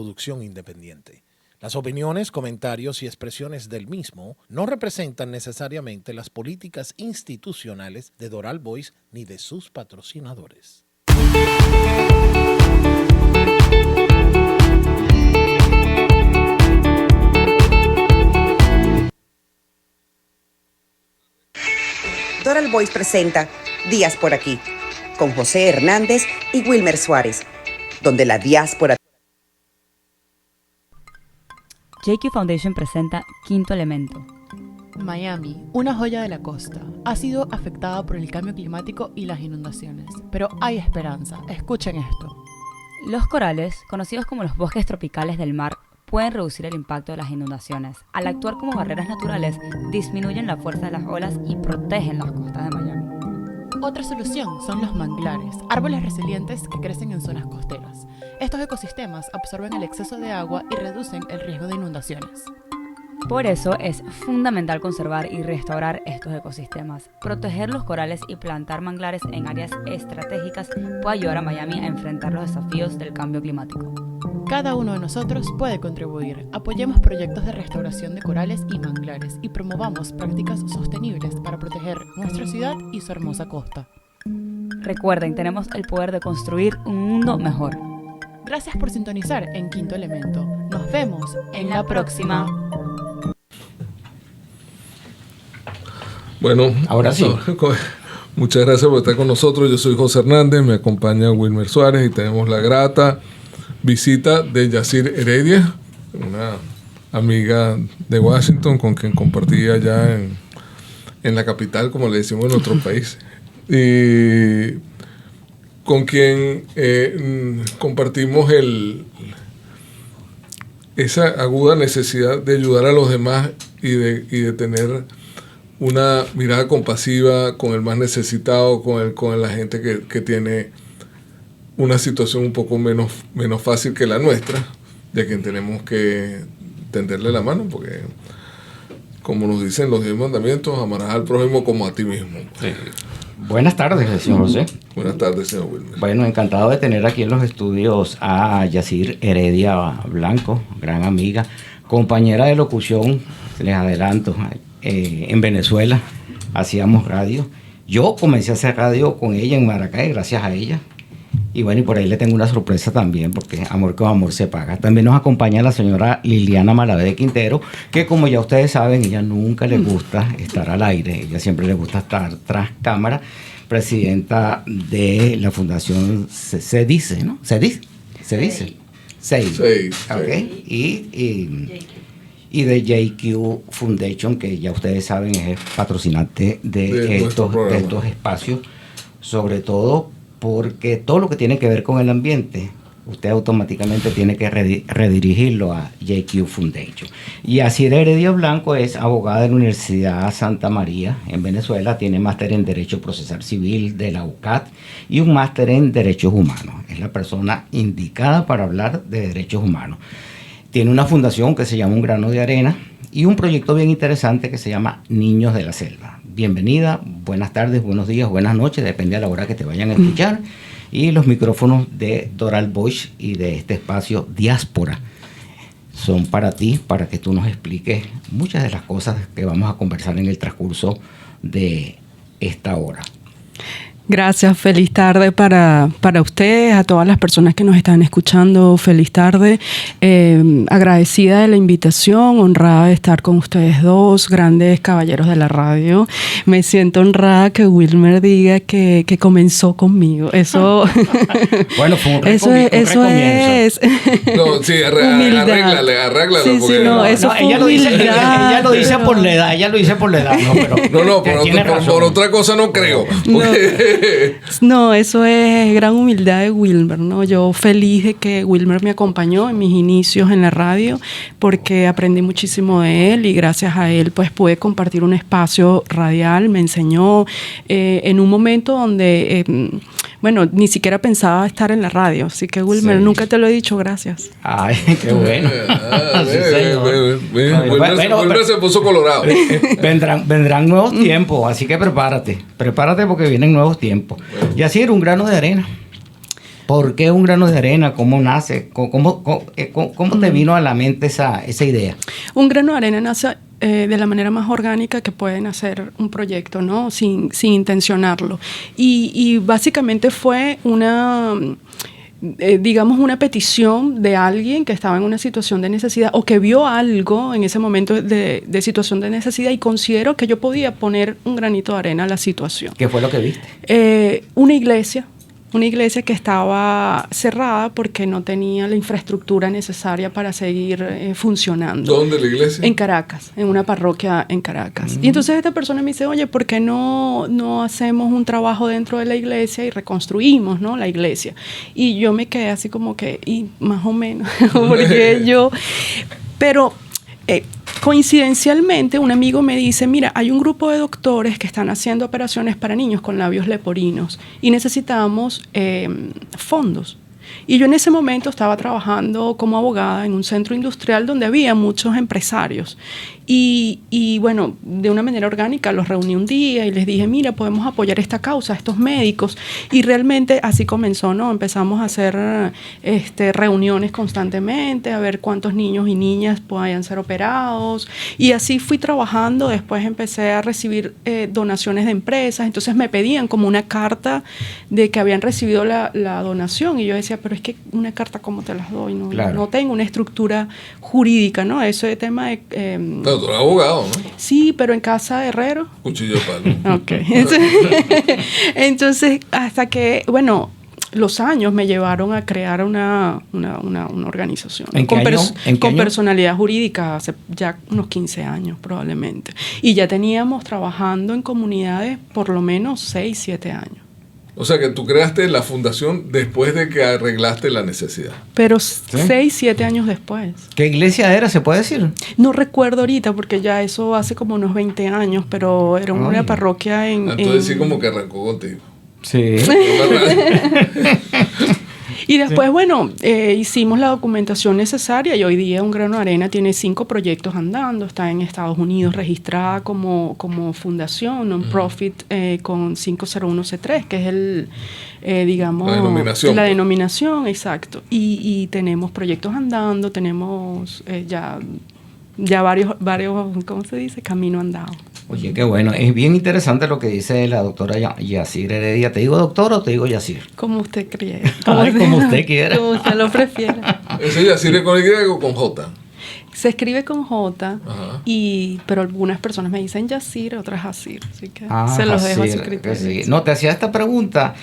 producción independiente. Las opiniones, comentarios y expresiones del mismo no representan necesariamente las políticas institucionales de Doral Voice ni de sus patrocinadores. Doral Voice presenta Días por Aquí, con José Hernández y Wilmer Suárez, donde la diáspora... JQ Foundation presenta Quinto Elemento. Miami, una joya de la costa, ha sido afectada por el cambio climático y las inundaciones, pero hay esperanza. Escuchen esto. Los corales, conocidos como los bosques tropicales del mar, pueden reducir el impacto de las inundaciones. Al actuar como barreras naturales, disminuyen la fuerza de las olas y protegen las costas de Miami. Otra solución son los manglares, árboles resilientes que crecen en zonas costeras. Estos ecosistemas absorben el exceso de agua y reducen el riesgo de inundaciones. Por eso es fundamental conservar y restaurar estos ecosistemas. Proteger los corales y plantar manglares en áreas estratégicas puede ayudar a Miami a enfrentar los desafíos del cambio climático. Cada uno de nosotros puede contribuir. Apoyemos proyectos de restauración de corales y manglares y promovamos prácticas sostenibles para proteger nuestra ciudad y su hermosa costa. Recuerden, tenemos el poder de construir un mundo mejor. Gracias por sintonizar en Quinto Elemento. Nos vemos en la próxima. Bueno, ahora sí. Muchas gracias por estar con nosotros. Yo soy José Hernández, me acompaña Wilmer Suárez y tenemos la grata visita de Yacir Heredia, una amiga de Washington con quien compartí allá en la capital, como le decimos en nuestro país, y con quien compartimos esa aguda necesidad de ayudar a los demás y de tener una mirada compasiva con el más necesitado, con la gente que tiene una situación un poco menos fácil que la nuestra, ya que tenemos que tenderle la mano, porque como nos dicen los 10 mandamientos, amarás al prójimo como a ti mismo. Sí. Buenas tardes, señor José. Buenas tardes, señor Wilmer. Bueno, encantado de tener aquí en los estudios a Yacir Heredia Blanco, gran amiga, compañera de locución, les adelanto, en Venezuela hacíamos radio. Yo comencé a hacer radio con ella en Maracay, gracias a ella. Y bueno, y por ahí le tengo una sorpresa también, porque amor con amor se paga. También nos acompaña la señora Liliana Malavé Quintero, que como ya ustedes saben, ella nunca le gusta estar al aire, ella siempre le gusta estar tras cámara, presidenta de la fundación Se Dice, ¿no? ¿Se dice? Okay. Y de JQ Foundation, que ya ustedes saben es patrocinante de estos espacios, sobre todo porque todo lo que tiene que ver con el ambiente, usted automáticamente tiene que redirigirlo a JQ Foundation. Y Yacir Heredia Blanco es abogada de la Universidad Santa María en Venezuela, tiene máster en Derecho Procesal Civil de la UCAT y un máster en Derechos Humanos. Es la persona indicada para hablar de derechos humanos. Tiene una fundación que se llama Un Grano de Arena y un proyecto bien interesante que se llama Niños de la Selva. Bienvenida, buenas tardes, buenos días, buenas noches, depende a la hora que te vayan a escuchar. Y los micrófonos de Doral Voice y de este espacio Diáspora son para ti, para que tú nos expliques muchas de las cosas que vamos a conversar en el transcurso de esta hora. Gracias, feliz tarde para ustedes, a todas las personas que nos están escuchando, feliz tarde. Agradecida de la invitación, honrada de estar con ustedes dos, grandes caballeros de la radio. Me siento honrada que Wilmer diga que comenzó conmigo. Eso, bueno, fue un eso es no, sí, arréglalo. Sí, porque no, eso fue ella lo dice por la edad, no, por otra cosa no creo. No, eso es gran humildad de Wilmer, ¿no? Yo feliz de que Wilmer me acompañó en mis inicios en la radio porque aprendí muchísimo de él y gracias a él pues pude compartir un espacio radial, me enseñó en un momento donde, bueno, ni siquiera pensaba estar en la radio, así que Wilmer, nunca te lo he dicho, gracias. Ay, qué bueno. Wilmer se puso colorado. Vendrán nuevos tiempos, así que prepárate porque vienen nuevos tiempos. Y así era Un Grano de Arena. ¿Por qué un grano de arena? ¿Cómo nace? ¿Cómo te vino a la mente esa idea? Un grano de arena nace de la manera más orgánica que pueden hacer un proyecto, ¿no? Sin intencionarlo. Y básicamente fue una petición de alguien que estaba en una situación de necesidad o que vio algo en ese momento de situación de necesidad y consideró que yo podía poner un granito de arena a la situación. ¿Qué fue lo que viste? Una iglesia que estaba cerrada porque no tenía la infraestructura necesaria para seguir funcionando. ¿Dónde la iglesia? En Caracas, en una parroquia en Caracas. Y entonces esta persona me dice, oye, ¿por qué no hacemos un trabajo dentro de la iglesia y reconstruimos, ¿no?, la iglesia? Y yo me quedé así como que, y más o menos, porque pero coincidencialmente un amigo me dice, mira, hay un grupo de doctores que están haciendo operaciones para niños con labios leporinos y necesitamos fondos. Y yo en ese momento estaba trabajando como abogada en un centro industrial donde había muchos empresarios. Y bueno, de una manera orgánica los reuní un día y les dije, mira, podemos apoyar esta causa, estos médicos. Y realmente así comenzó, ¿no? Empezamos a hacer reuniones constantemente, a ver cuántos niños y niñas podían ser operados. Y así fui trabajando. Después empecé a recibir donaciones de empresas. Entonces me pedían como una carta de que habían recibido la donación. Y yo decía, pero es que una carta, ¿cómo te las doy? No, claro. No tengo una estructura jurídica, ¿no? Ese tema de... No, tú eres abogado, ¿no? Sí, pero en casa de herrero. Cuchillo de palo. Ok. Entonces, hasta que, bueno, los años me llevaron a crear una organización. ¿En qué año? Con personalidad jurídica hace ya unos 15 años probablemente. Y ya teníamos trabajando en comunidades por lo menos 6, 7 años. O sea que tú creaste la fundación después de que arreglaste la necesidad. Pero 6, 7 años después. ¿Qué iglesia era, se puede decir? No recuerdo ahorita porque ya eso hace como unos 20 años, pero era una parroquia en... Entonces sí como que arrancó contigo. Sí. Y después, bueno, hicimos la documentación necesaria y hoy día Un Grano de Arena tiene 5 proyectos andando. Está en Estados Unidos registrada como fundación, non-profit, con 501c3, que es la denominación, exacto. Y tenemos proyectos andando, tenemos ya varios, ¿cómo se dice? Camino andado. Oye, qué bueno. Es bien interesante lo que dice la doctora Yacir Heredia. ¿Te digo doctora o te digo Yacir? Como usted cree. Como usted quiera. Como usted lo prefiera. ¿Ese Yacir es con Y o con J? Se escribe con J, pero algunas personas me dicen Yacir, otras Jacir. Así que se los dejo a su criterio. Sí. No, te hacía esta pregunta,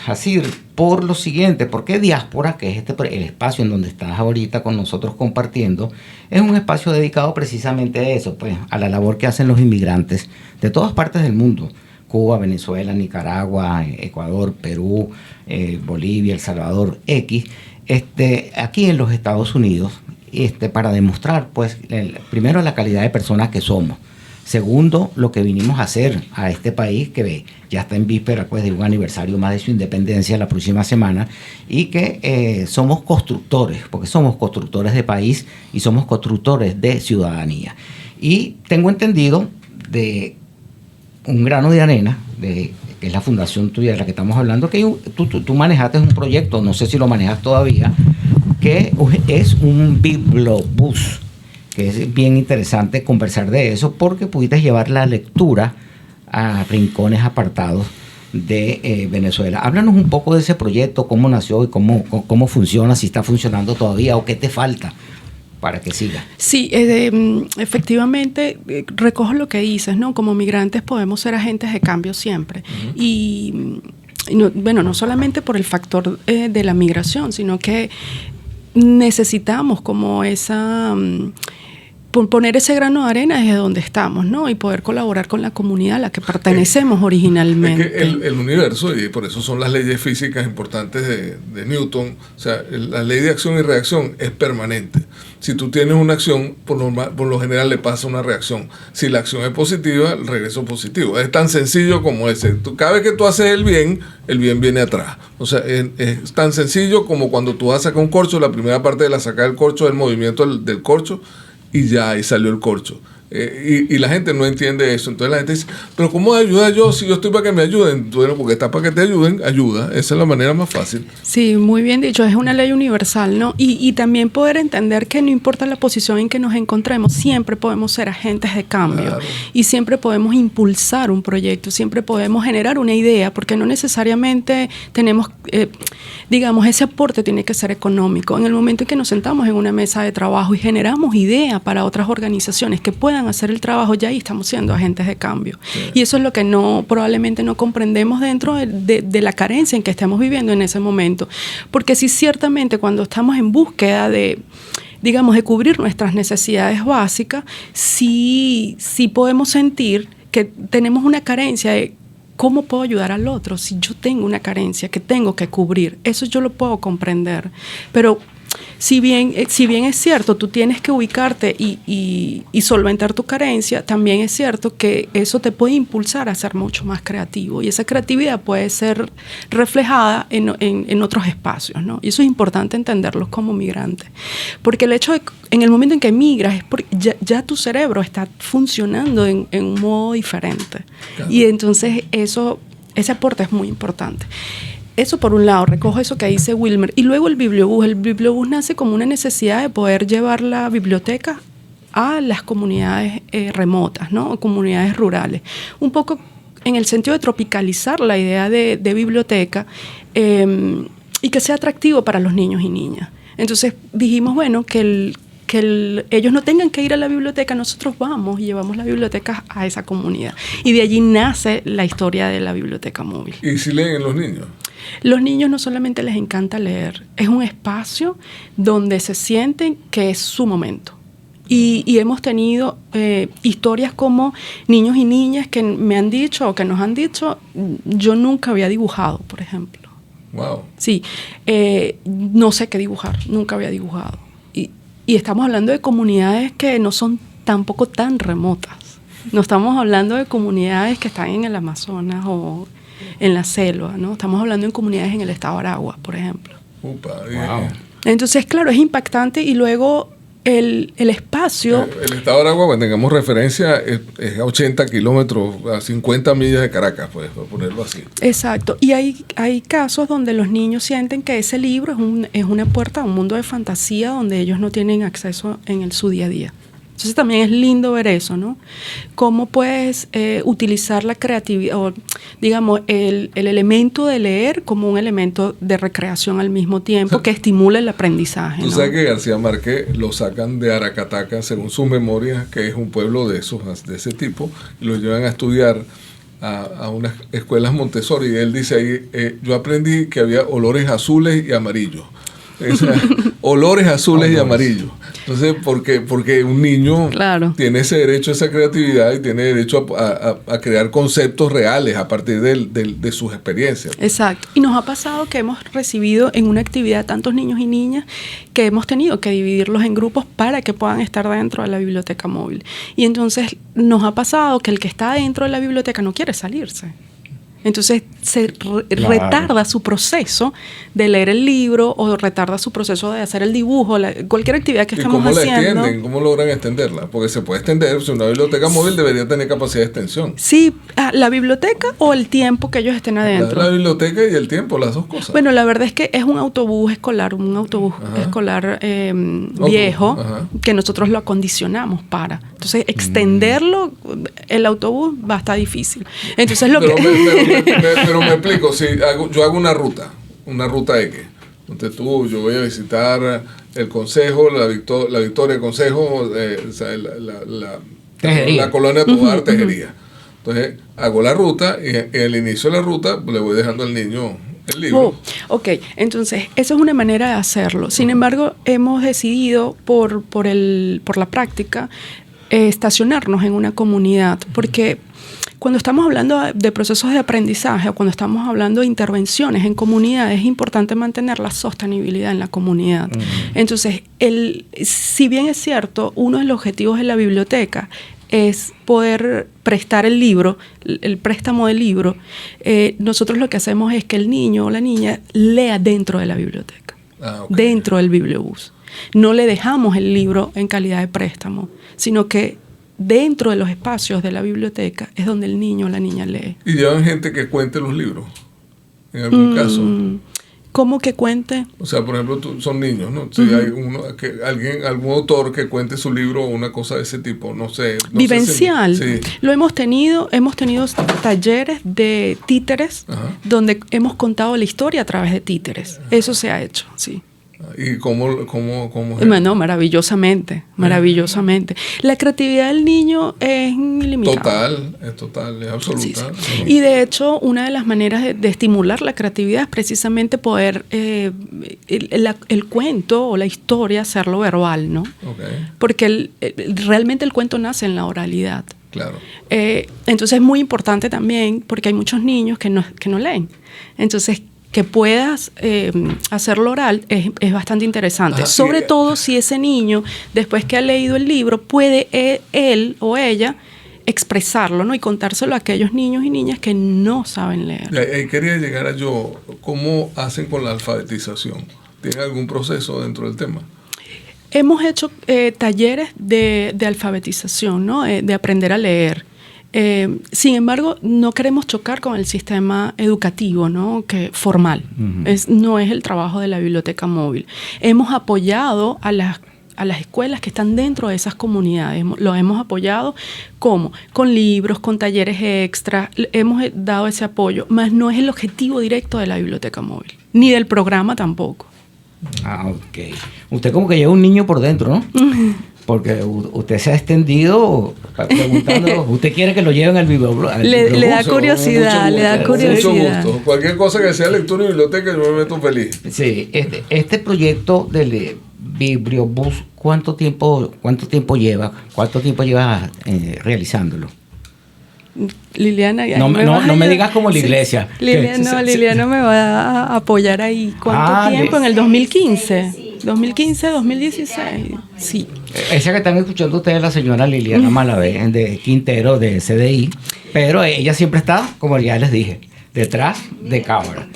Jacir, por lo siguiente, ¿por qué Diáspora, que es el espacio en donde estás ahorita con nosotros compartiendo, es un espacio dedicado precisamente a eso, pues, a la labor que hacen los inmigrantes de todas partes del mundo? Cuba, Venezuela, Nicaragua, Ecuador, Perú, Bolivia, El Salvador, aquí en los Estados Unidos, para demostrar, pues, primero la calidad de personas que somos. Segundo, lo que vinimos a hacer a este país, que ya está en víspera, pues, de un aniversario más de su independencia la próxima semana, y que somos constructores, porque somos constructores de país y somos constructores de ciudadanía. Y tengo entendido de Un Grano de Arena, que es la fundación tuya de la que estamos hablando, que tú manejaste un proyecto, no sé si lo manejas todavía, que es un bibliobús, que es bien interesante conversar de eso, porque pudiste llevar la lectura a rincones apartados de Venezuela. Háblanos un poco de ese proyecto, cómo nació y cómo funciona, si está funcionando todavía o qué te falta para que siga. Sí, efectivamente, recojo lo que dices, ¿no? Como migrantes podemos ser agentes de cambio siempre. Y no solamente por el factor de la migración, sino que necesitamos como poner ese grano de arena desde donde estamos, ¿no? Y poder colaborar con la comunidad a la que pertenecemos originalmente. Es que el universo, y por eso son las leyes físicas importantes de Newton, o sea, la ley de acción y reacción es permanente. Si tú tienes una acción, por lo general le pasa una reacción. Si la acción es positiva, el regreso es positivo. Es tan sencillo como ese. Cada vez que tú haces el bien viene atrás. O sea, es tan sencillo como cuando tú vas a sacar un corcho, la primera parte de la sacada del corcho es el movimiento del corcho, y ya ahí salió el corcho. Y la gente no entiende eso. Entonces la gente dice, pero ¿cómo ayudar yo si yo estoy para que me ayuden? Bueno, porque está para que te ayuden, ayuda. Esa es la manera más fácil. Sí, muy bien dicho. Es una ley universal, ¿no? Y también poder entender que no importa la posición en que nos encontremos, siempre podemos ser agentes de cambio. Claro. Y siempre podemos impulsar un proyecto, siempre podemos generar una idea, porque no necesariamente tenemos, digamos, ese aporte tiene que ser económico. En el momento en que nos sentamos en una mesa de trabajo y generamos ideas para otras organizaciones que puedan hacer el trabajo, ya ahí estamos siendo agentes de cambio. Sí. Y eso es lo que probablemente no comprendemos dentro de la carencia en que estemos viviendo en ese momento. Porque sí, ciertamente cuando estamos en búsqueda de cubrir nuestras necesidades básicas, sí podemos sentir que tenemos una carencia de ¿cómo puedo ayudar al otro si yo tengo una carencia que tengo que cubrir? Eso yo lo puedo comprender. Pero si bien es cierto, tú tienes que ubicarte y solventar tu carencia, también es cierto que eso te puede impulsar a ser mucho más creativo. Y esa creatividad puede ser reflejada en otros espacios, ¿no? Y eso es importante entenderlo como migrante. Porque el hecho de, en el momento en que migras, es porque ya tu cerebro está funcionando en un modo diferente. Claro. Y entonces ese aporte es muy importante. Eso por un lado, recojo eso que dice Wilmer. Y luego el bibliobús. El bibliobús nace como una necesidad de poder llevar la biblioteca a las comunidades remotas, ¿no? Comunidades rurales. Un poco en el sentido de tropicalizar la idea de biblioteca y que sea atractivo para los niños y niñas. Entonces dijimos, bueno, que ellos no tengan que ir a la biblioteca, nosotros vamos y llevamos la biblioteca a esa comunidad. Y de allí nace la historia de la biblioteca móvil. ¿Y si leen los niños? Los niños no solamente les encanta leer, es un espacio donde se sienten que es su momento. Y hemos tenido historias como niños y niñas que me han dicho o que nos han dicho, yo nunca había dibujado, por ejemplo. Wow. Sí, no sé qué dibujar, nunca había dibujado. Y estamos hablando de comunidades que no son tampoco tan remotas. No estamos hablando de comunidades que están en el Amazonas o en la selva, ¿no? Estamos hablando de comunidades en el estado de Aragua, por ejemplo. Wow. Entonces, claro, es impactante. Y luego el espacio... El estado de Aragua, cuando tengamos referencia, es a 80 kilómetros, a 50 millas de Caracas, pues, por ponerlo así. Exacto. Y hay casos donde los niños sienten que ese libro es una puerta a un mundo de fantasía donde ellos no tienen acceso en su día a día. Entonces también es lindo ver eso, ¿no? Cómo puedes utilizar la creatividad, o digamos, el elemento de leer como un elemento de recreación al mismo tiempo que estimula el aprendizaje. Tú sabes que García Márquez lo sacan de Aracataca, según sus memorias, que es un pueblo de ese tipo, y lo llevan a estudiar a unas escuelas Montessori. Y él dice ahí, yo aprendí que había olores azules y amarillos. Olores azules y amarillos. Entonces, porque un niño tiene ese derecho a esa creatividad y tiene derecho a crear conceptos reales a partir de sus experiencias. Exacto. Y nos ha pasado que hemos recibido en una actividad tantos niños y niñas que hemos tenido que dividirlos en grupos para que puedan estar dentro de la biblioteca móvil. Y entonces nos ha pasado que el que está dentro de la biblioteca no quiere salirse. Entonces se retarda su proceso de leer el libro o retarda su proceso de hacer el dibujo, cualquier actividad que estamos haciendo. ¿Y cómo la extienden? ¿Cómo logran extenderla? Porque se puede extender, si una biblioteca móvil debería tener capacidad de extensión. Sí, la biblioteca o el tiempo que ellos estén adentro. La biblioteca y el tiempo, las dos cosas. Bueno, la verdad es que es un autobús escolar, viejo, que nosotros lo acondicionamos para. Entonces, extenderlo, el autobús va a estar difícil. Entonces, pero me explico, si yo hago una ruta X, entonces yo voy a visitar el Consejo, la Victoria, el Consejo, la colonia Tobar, Tejería. Entonces hago la ruta y en el inicio de la ruta le voy dejando al niño el libro. Ok, entonces esa es una manera de hacerlo. Sin embargo, hemos decidido por la práctica estacionarnos en una comunidad, porque cuando estamos hablando de procesos de aprendizaje o cuando estamos hablando de intervenciones en comunidades, es importante mantener la sostenibilidad en la comunidad. Entonces, si bien es cierto, uno de los objetivos de la biblioteca es poder prestar el libro, el préstamo del libro, nosotros lo que hacemos es que el niño o la niña lea dentro de la biblioteca, dentro del bibliobús. No le dejamos el libro en calidad de préstamo, sino que dentro de los espacios de la biblioteca es donde el niño o la niña lee. ¿Y llevan gente que cuente los libros? En algún caso. ¿Cómo que cuente? O sea, por ejemplo, son niños, ¿no? Si hay algún autor que cuente su libro o una cosa de ese tipo, no sé. Vivencial. Sí. Lo hemos tenido talleres de títeres, donde hemos contado la historia a través de títeres. Eso se ha hecho, sí. ¿Y cómo es? Bueno, maravillosamente. La creatividad del niño es ilimitada. Es absoluta. Sí. Y de hecho, una de las maneras de estimular la creatividad es precisamente poder el cuento o la historia hacerlo verbal, ¿no? Okay. Porque realmente el cuento nace en la oralidad. Claro. Entonces es muy importante también, porque hay muchos niños que no leen. Entonces, que puedas hacerlo oral es bastante interesante. Sobre todo si ese niño, después que ha leído el libro, puede él o ella expresarlo, ¿no? Y contárselo a aquellos niños y niñas que no saben leer. Quería llegar yo. ¿Cómo hacen con la alfabetización? ¿Tienen algún proceso dentro del tema? Hemos hecho talleres de alfabetización, ¿no? De aprender a leer. Sin embargo, no queremos chocar con el sistema educativo, ¿no? Formal. No es el trabajo de la biblioteca móvil. Hemos apoyado a las escuelas que están dentro de esas comunidades. Lo hemos apoyado ¿cómo? Con libros, con talleres extra. Hemos dado ese apoyo, mas no es el objetivo directo de la biblioteca móvil, ni del programa tampoco. Ok. Usted como que lleva un niño por dentro, ¿no? Porque usted se ha extendido preguntando, usted quiere que lo lleven al bibliobús. Le da curiosidad, Mucho gusto. Cualquier cosa que sea lectura y biblioteca, yo me meto feliz. Sí, este proyecto del bibliobús, ¿cuánto tiempo lleva? ¿Cuánto tiempo llevas realizándolo? Liliana, no me digas como la iglesia. Liliana me va a apoyar ahí. ¿Cuánto tiempo? En el 2015. 2015, 2016. Sí. Esa que están escuchando ustedes es la señora Liliana Malavé, de Quintero, de CDI, pero ella siempre está, como ya les dije, detrás de cámara.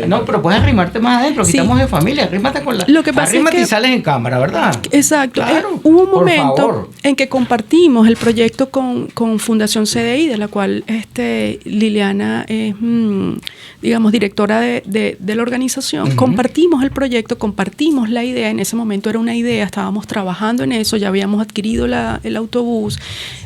No, pero puedes arrimarte más adentro, aquí estamos en familia, arrímate con la... Lo que pasa arrímate es que, y sales en cámara, ¿verdad? Exacto. Claro, hubo un momento en que compartimos el proyecto con Fundación CDI, de la cual Liliana es, digamos, directora de la organización. Compartimos el proyecto, compartimos la idea. En ese momento era una idea, estábamos trabajando en eso, ya habíamos adquirido el autobús,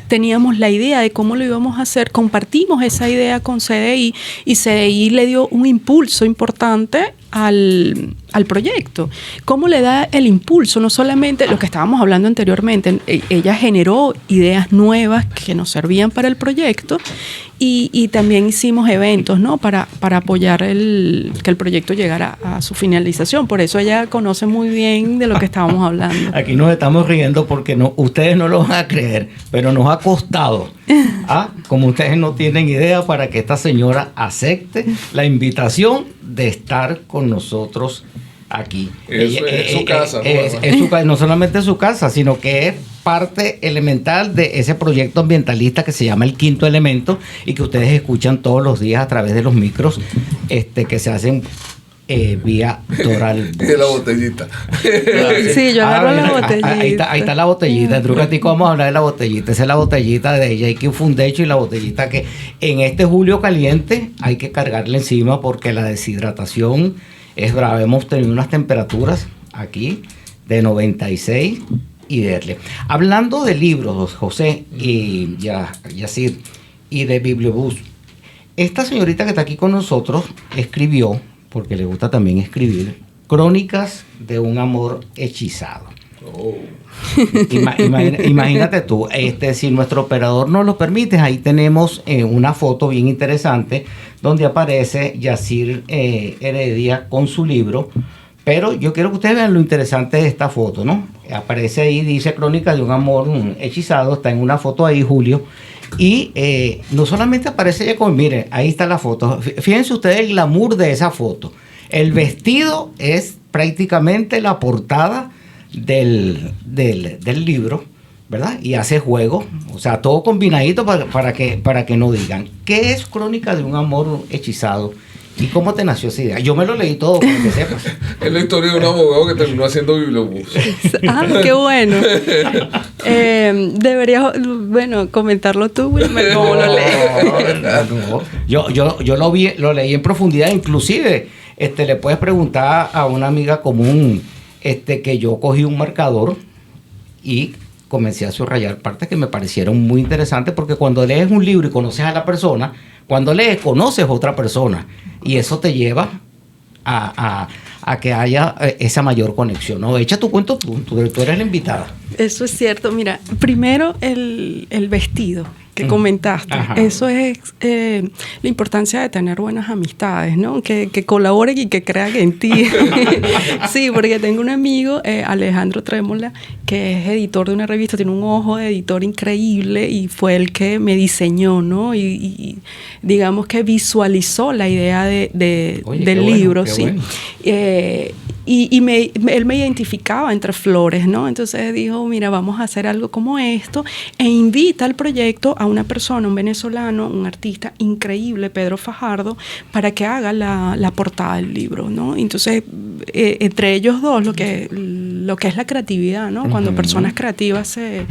teníamos la idea de cómo lo íbamos a hacer, compartimos esa idea con CDI y CDI le dio un impulso importante al proyecto. ¿Cómo le da el impulso? No solamente lo que estábamos hablando anteriormente, ella generó ideas nuevas que nos servían para el proyecto y también hicimos eventos, ¿no? para apoyar que el proyecto llegara a su finalización. Por eso ella conoce muy bien de lo que estábamos hablando. Aquí nos estamos riendo porque ustedes no lo van a creer, pero nos ha costado, como ustedes no tienen idea, para que esta señora acepte la invitación de estar con nosotros aquí. Es su casa. No solamente es su casa, sino que es parte elemental de ese proyecto ambientalista que se llama El Quinto Elemento y que ustedes escuchan todos los días a través de los micros que se hacen vía Doral Voice. De la botellita. Sí, yo agarro la botellita. Ahí está la botellita. Dentro de un ratico vamos a hablar de la botellita. Esa es la botellita de JQ Foundation y la botellita que en este julio caliente hay que cargarle encima porque la deshidratación es brava. Hemos tenido unas temperaturas aquí de 96 y verle. Hablando de libros, José y Yacir, y de bibliobús, esta señorita que está aquí con nosotros escribió, porque le gusta también escribir, Crónicas de un amor hechizado. Imagínate tú, si nuestro operador nos lo permite, ahí tenemos una foto bien interesante donde aparece Yacir Heredia con su libro, pero yo quiero que ustedes vean lo interesante de esta foto, ¿no? Aparece ahí, dice Crónicas de un amor hechizado, está en una foto ahí, Julio, y no solamente aparece ella con, miren, ahí está la foto, fíjense ustedes el glamour de esa foto, el vestido es prácticamente la portada del libro, ¿verdad? Y hace juego, o sea, todo combinadito para que no digan. ¿Qué es Crónica de un amor hechizado? ¿Y cómo te nació esa idea? Yo me lo leí todo, para que sepas. Es la historia de un abogado que terminó haciendo bibliobús. Qué bueno. Deberías, comentarlo tú, Wilmer, cómo lo lees. No. Yo lo leí en profundidad, inclusive le puedes preguntar a una amiga común que yo cogí un marcador y comencé a subrayar partes que me parecieron muy interesantes, porque cuando lees un libro y conoces a la persona, cuando lees conoces a otra persona, y eso te lleva a que haya esa mayor conexión, ¿no? Echa tu cuento tú eres la invitada. Eso es cierto. Mira, primero el vestido que comentaste. Ajá. Eso es la importancia de tener buenas amistades, ¿no? Que colaboren y que crean en ti. Sí, porque tengo un amigo, Alejandro Trémola, que es editor de una revista, tiene un ojo de editor increíble y fue el que me diseñó, ¿no? Y digamos que visualizó la idea del libro, sí. Bueno. Él me identificaba entre flores, ¿no? Entonces dijo, mira, vamos a hacer algo como esto, e invita al proyecto a una persona, un venezolano, un artista increíble, Pedro Fajardo, para que haga la portada del libro, ¿no? Entonces, entre ellos dos, lo que es la creatividad, ¿no? Cuando personas creativas se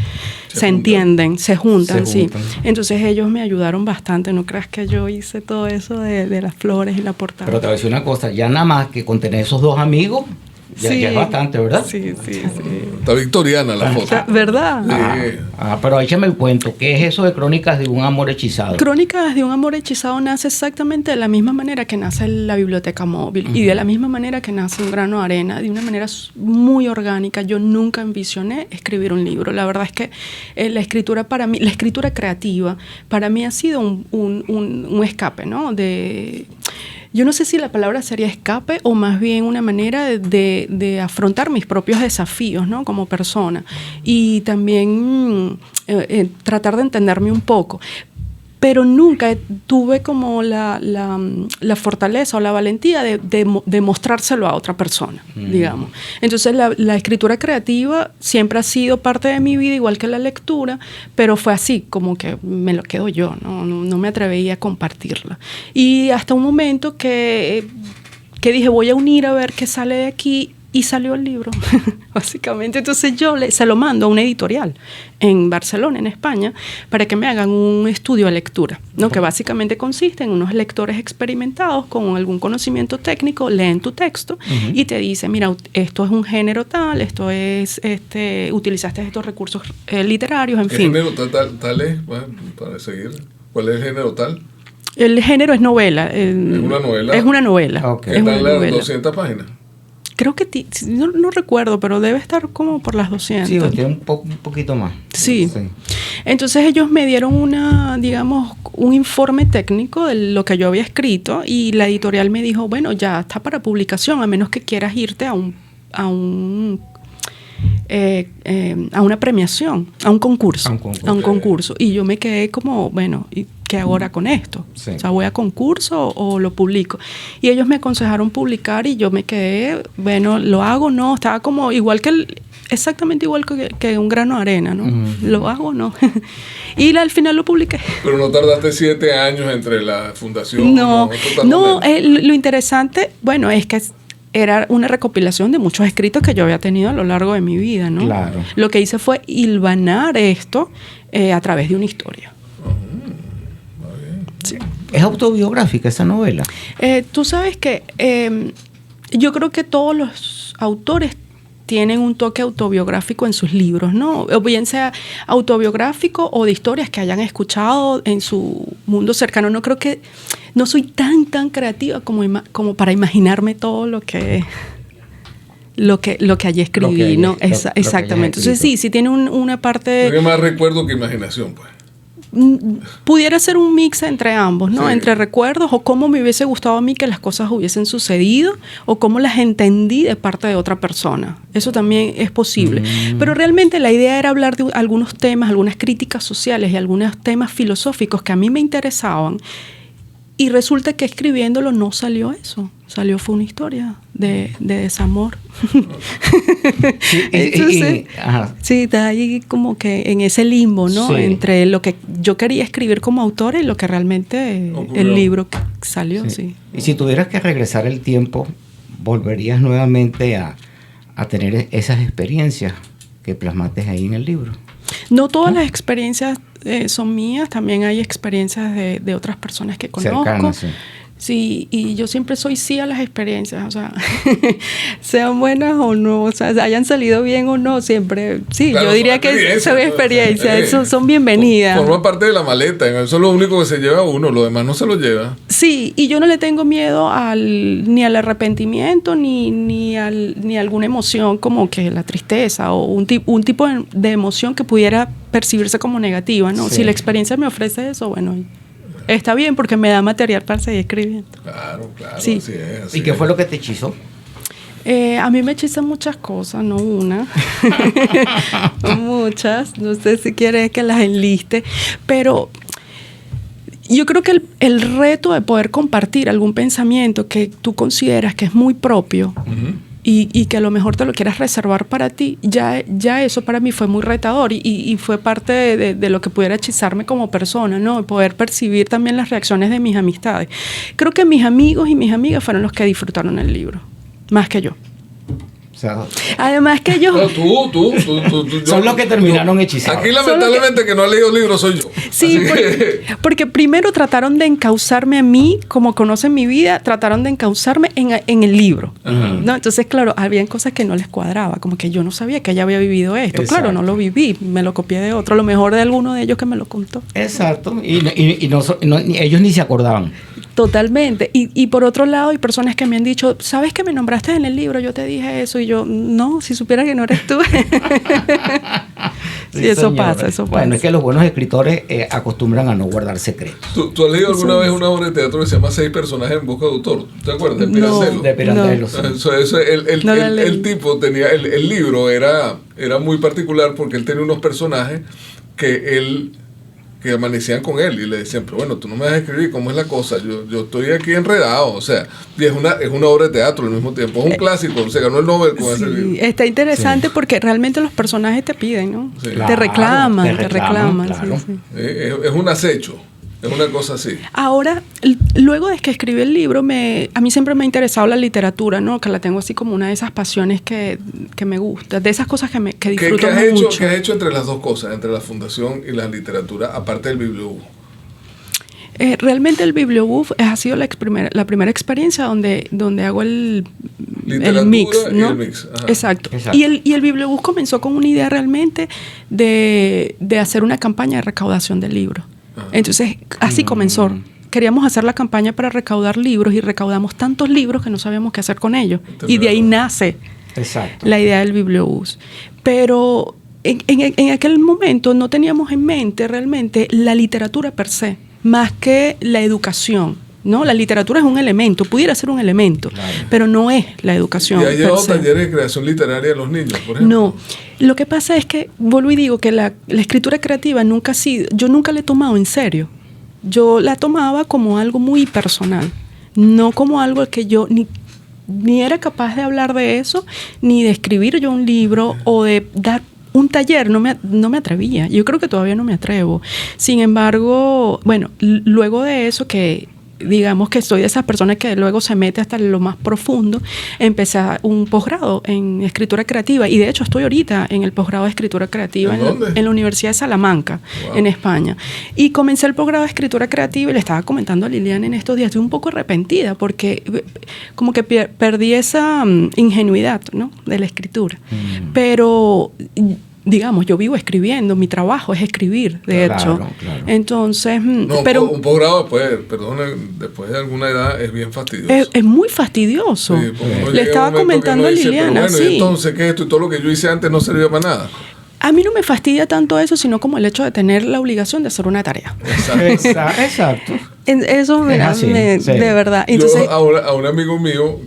entienden, se juntan, sí. Entonces ellos me ayudaron bastante, no creas que yo hice todo eso de las flores y la portada. Pero te voy a decir una cosa, ya nada más que con tener esos dos amigos, ya es bastante, ¿verdad? Sí. Está victoriana la foto. ¿Verdad? Sí. Pero échame el cuento. ¿Qué es eso de Crónicas de un amor hechizado? Crónicas de un amor hechizado nace exactamente de la misma manera que nace la biblioteca móvil y de la misma manera que nace Un grano de arena, de una manera muy orgánica. Yo nunca envisioné escribir un libro. La verdad es que la escritura para mí, la escritura creativa, para mí ha sido un escape, ¿no? Yo no sé si la palabra sería escape o más bien una manera de afrontar mis propios desafíos, ¿no? Como persona. Y también tratar de entenderme un poco. Pero nunca tuve como la fortaleza o la valentía de mostrárselo a otra persona, digamos. Entonces la escritura creativa siempre ha sido parte de mi vida, igual que la lectura, pero fue así, como que me lo quedo yo, no me atreví a compartirla. Y hasta un momento que dije, voy a unir a ver qué sale de aquí, y salió el libro, básicamente. Entonces yo se lo mando a una editorial en Barcelona, en España, para que me hagan un estudio de lectura, ¿no? Que básicamente consiste en unos lectores experimentados con algún conocimiento técnico, leen tu texto y te dicen, mira, esto es un género tal, esto es, utilizaste estos recursos literarios, en fin. ¿Qué género tal es? Bueno, para seguir. ¿Cuál es el género tal? El género es novela. ¿Es una novela? Es una novela. Okay. ¿Qué tal las 200 páginas? Creo que no recuerdo, pero debe estar como por las 200. Sí, tiene un poquito más. Sí. Entonces ellos me dieron un informe técnico de lo que yo había escrito y la editorial me dijo, bueno, ya está para publicación, a menos que quieras irte a una premiación, a un concurso. Y yo me quedé como, bueno, ¿y qué hago ahora con esto? Sí. O sea, ¿voy a concurso o lo publico? Y ellos me aconsejaron publicar y yo me quedé, bueno, ¿lo hago? No, estaba como exactamente igual que Un grano de arena, ¿no? ¿Lo hago? No. Y al final lo publiqué. Pero no tardaste 7 años entre la fundación. No, lo interesante, bueno, es que era una recopilación de muchos escritos que yo había tenido a lo largo de mi vida, ¿no? Claro. Lo que hice fue hilvanar esto a través de una historia. Sí. ¿Es autobiográfica esa novela? Tú sabes que yo creo que todos los autores tienen un toque autobiográfico en sus libros, ¿no? O bien sea autobiográfico o de historias que hayan escuchado en su mundo cercano. No soy tan creativa como para imaginarme todo lo que allí escribí, ¿no? Exactamente. Entonces sí tiene una parte... Tiene más recuerdo que imaginación, pues. Pudiera ser un mix entre ambos, ¿no? Sí. Entre recuerdos o cómo me hubiese gustado a mí que las cosas hubiesen sucedido o cómo las entendí de parte de otra persona. Eso también es posible. Pero realmente la idea era hablar de algunos temas, algunas críticas sociales y algunos temas filosóficos que a mí me interesaban Y resulta que escribiéndolo no salió eso. Fue una historia de desamor. Entonces, sí, está ahí como que en ese limbo, ¿no? Sí. Entre lo que yo quería escribir como autora y lo que realmente el libro que salió, sí. Sí. Y si tuvieras que regresar el tiempo, ¿volverías nuevamente a tener esas experiencias que plasmaste ahí en el libro? No todas las experiencias son mías, también hay experiencias de otras personas que conozco. Cercanas, sí. Sí, y yo siempre soy sí a las experiencias, o sea, sean buenas o no, o sea, hayan salido bien o no, siempre, sí, claro, yo diría que son experiencias, son bienvenidas. Forma parte de la maleta, eso es lo único que se lleva uno, lo demás no se lo lleva. Sí, y yo no le tengo miedo ni al arrepentimiento, ni a alguna emoción como que la tristeza o un tipo de emoción que pudiera percibirse como negativa, ¿no? Sí. Si la experiencia me ofrece eso, bueno, está bien porque me da material para seguir escribiendo. Claro, sí. Así es. ¿Y qué fue lo que te hechizó? A mí me hechizan muchas cosas, no una. Muchas. No sé si quieres que las enliste. Pero yo creo que el reto de poder compartir algún pensamiento que tú consideras que es muy propio, y que a lo mejor te lo quieras reservar para ti, ya eso para mí fue muy retador y fue parte de lo que pudiera hechizarme como persona, ¿no? Poder percibir también las reacciones de mis amistades. Creo que mis amigos y mis amigas fueron los que disfrutaron el libro, más que yo. O sea, además que ellos... No, tú son los que terminaron hechizados. Aquí lamentablemente que no ha leído libros soy yo. Sí, porque primero trataron de encauzarme a mí, como conocen mi vida, trataron de encauzarme en el libro, ¿no? Entonces, claro, habían cosas que no les cuadraba, como que yo no sabía que ella había vivido esto. Exacto. Claro, no lo viví, me lo copié de otro, a lo mejor de alguno de ellos que me lo contó. Exacto, y ellos ni se acordaban. Totalmente. Y por otro lado, hay personas que me han dicho, ¿sabes que me nombraste en el libro? Yo te dije eso. Y yo, no, si supiera que no eres tú. Sí, eso pasa. Bueno, es que los buenos escritores acostumbran a no guardar secretos. ¿Tú has leído alguna vez una obra de teatro que se llama 6 personajes en busca de autor? ¿Te acuerdas? De Pirandello. De Pirandello, sí. El tipo tenía... El libro era muy particular porque él tenía unos personajes que amanecían con él y le decían, pero bueno, tú no me vas a escribir, ¿cómo es la cosa? Yo estoy aquí enredado, o sea, y es una obra de teatro al mismo tiempo, es un clásico, se ganó el Nobel con ese libro. Está interesante porque realmente los personajes te piden, ¿no? Sí. Claro, te reclaman. Claro. Sí. Es un acecho. Es una cosa así. Ahora, luego de que escribí el libro, a mí siempre me ha interesado la literatura, ¿no? Que la tengo así como una de esas pasiones que me gusta, de esas cosas que disfruto mucho. ¿Qué has hecho entre las dos cosas, entre la fundación y la literatura, aparte del bibliobús? Realmente el bibliobús ha sido la primera experiencia donde hago el mix, ¿no? El mix. Exacto. Y el bibliobús comenzó con una idea realmente de hacer una campaña de recaudación de libros. Entonces, así comenzó. Queríamos hacer la campaña para recaudar libros y recaudamos tantos libros que no sabíamos qué hacer con ellos. Y de ahí nace la idea del bibliobús. Pero en aquel momento no teníamos en mente realmente la literatura per se, más que la educación, ¿no? La literatura es un elemento, pudiera ser un elemento, claro, pero no es la educación. ¿Y ha llevado talleres de creación literaria a los niños, por ejemplo? No. Lo que pasa es que, vuelvo y digo, que la escritura creativa yo nunca la he tomado en serio. Yo la tomaba como algo muy personal, no como algo que yo ni era capaz de hablar de eso, ni de escribir yo un libro o de dar un taller, no me atrevía. Yo creo que todavía no me atrevo. Sin embargo, bueno, luego de eso que... digamos que soy de esas personas que luego se mete hasta lo más profundo, empecé un posgrado en escritura creativa y de hecho estoy ahorita en el posgrado de escritura creativa en la Universidad de Salamanca, en España, y comencé el posgrado de escritura creativa y le estaba comentando a Liliana en estos días, estoy un poco arrepentida porque como que perdí esa ingenuidad, ¿no? De la escritura, pero... digamos, yo vivo escribiendo, mi trabajo es escribir, de hecho. Claro. Entonces, pero un posgrado después de alguna edad es bien fastidioso. Es muy fastidioso. Sí, le estaba comentando a Liliana, pero bueno, entonces, ¿qué es esto? Y todo lo que yo hice antes no servía para nada. A mí no me fastidia tanto eso, sino como el hecho de tener la obligación de hacer una tarea. Exacto. Eso de verdad. Entonces, yo a un amigo mío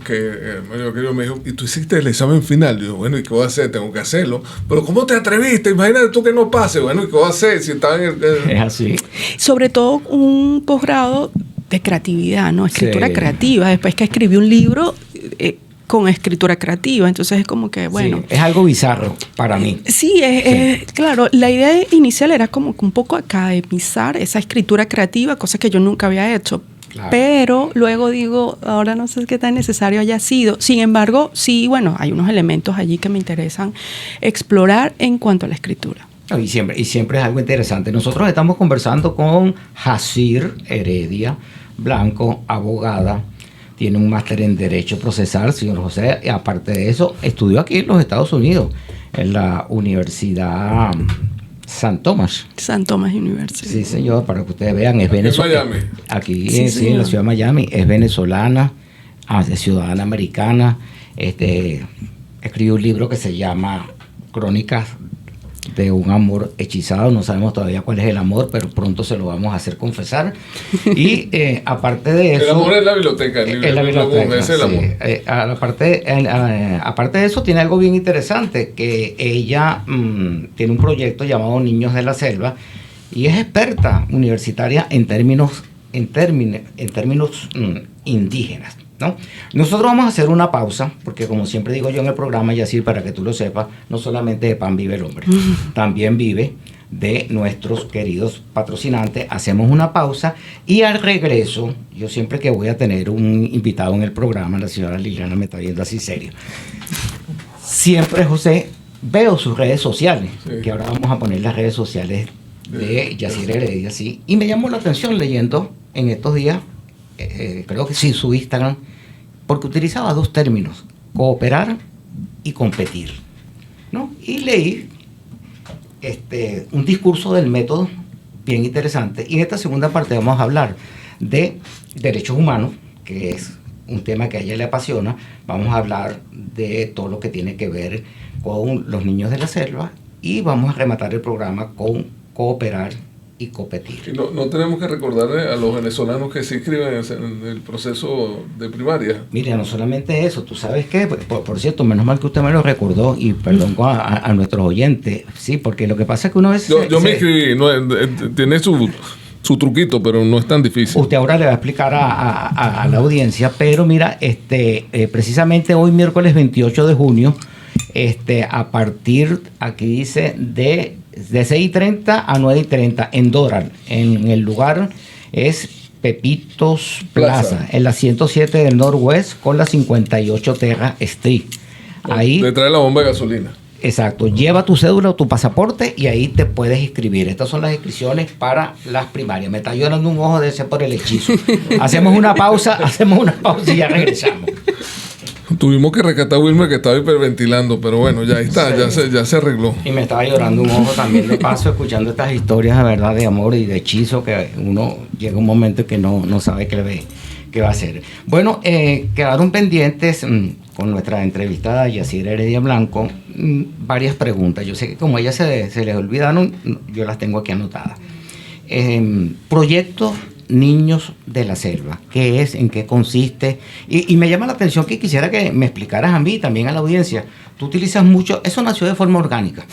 me dijo, ¿y tú hiciste el examen final? Yo, bueno, ¿y qué voy a hacer? Tengo que hacerlo. Pero ¿cómo te atreviste? Imagínate tú que no pase. Bueno, ¿y qué voy a hacer si estaba en el... Es así. Sobre todo un posgrado de creatividad, ¿no? Escritura Sí. creativa. Después que escribí un libro con escritura creativa. Entonces es como que, bueno. Sí, es algo bizarro para mí. Sí, claro, la idea inicial era como que un poco academizar esa escritura creativa, cosa que yo nunca había hecho. Claro. Pero luego digo, ahora no sé qué tan necesario haya sido. Sin embargo, sí, bueno, hay unos elementos allí que me interesan explorar en cuanto a la escritura. No, y siempre es algo interesante. Nosotros estamos conversando con Jacir Heredia Blanco, abogada. Tiene un máster en Derecho Procesal, señor José. Y aparte de eso, estudió aquí en los Estados Unidos, en la Universidad St. Thomas. St. Thomas University. Sí, señor, para que ustedes vean, es venezolana. Miami. Aquí, Sí, sí, en la ciudad de Miami. Es venezolana, es ciudadana americana. Escribió un libro que se llama Crónicas de un amor hechizado. No sabemos todavía cuál es el amor, pero pronto se lo vamos a hacer confesar. Y aparte de eso... El amor es la biblioteca. Es la biblioteca, Es el amor. sí. Aparte de eso, tiene algo bien interesante, que ella tiene un proyecto llamado Niños de la Selva y es experta universitaria en términos indígenas, ¿no? Nosotros vamos a hacer una pausa, porque como siempre digo yo en el programa, y así para que tú lo sepas, no solamente de pan vive el hombre, también vive de nuestros queridos patrocinantes. Hacemos una pausa y al regreso, yo siempre que voy a tener un invitado en el programa, la señora Liliana me está viendo así serio, siempre, José, veo sus redes sociales, Sí. que ahora vamos a poner las redes sociales de Yacir Heredia, sí, y me llamó la atención leyendo en estos días, creo que sí, su Instagram, porque utilizaba dos términos, cooperar y competir, ¿no? Y leí un discurso del método bien interesante, y en esta segunda parte vamos a hablar de derechos humanos, que es un tema que a ella le apasiona. Vamos a hablar de todo lo que tiene que ver con los niños de la selva y vamos a rematar el programa con cooperar y competir. Y no tenemos que recordarle a los venezolanos que se inscriben en el proceso de primaria. Mira, no solamente eso, tú sabes que, por cierto, menos mal que usted me lo recordó, y perdón a nuestros oyentes, sí, porque lo que pasa es que una vez... Yo me inscribí, tiene su truquito, pero no es tan difícil. Usted ahora le va a explicar a la audiencia, pero mira, precisamente hoy, miércoles 28 de junio, a partir, aquí dice, de 6:30 a 9:30 en Doral, en el lugar es Pepitos Plaza, en la 107 del Northwest con la 58 Terra Street. Ahí, Detrás de la bomba de gasolina. exacto, lleva tu cédula o tu pasaporte y ahí te puedes inscribir. Estas son las inscripciones para las primarias. Me está llorando un ojo de ese por el hechizo. Hacemos una pausa y ya regresamos. Tuvimos que rescatar a Wilmer, que estaba hiperventilando, pero bueno, ya está, sí. ya se arregló. Y me estaba llorando un ojo también de paso, escuchando estas historias de verdad, de amor y de hechizo, que uno llega un momento que no sabe qué va a hacer. Bueno, quedaron pendientes con nuestra entrevistada Yacir Heredia Blanco varias preguntas. Yo sé que como a ella se les olvidaron, yo las tengo aquí anotadas. Proyecto Niños de la Selva, ¿qué es? ¿En qué consiste? Y me llama la atención que quisiera que me explicaras a mí y también a la audiencia. Tú utilizas mucho, eso nació de forma orgánica.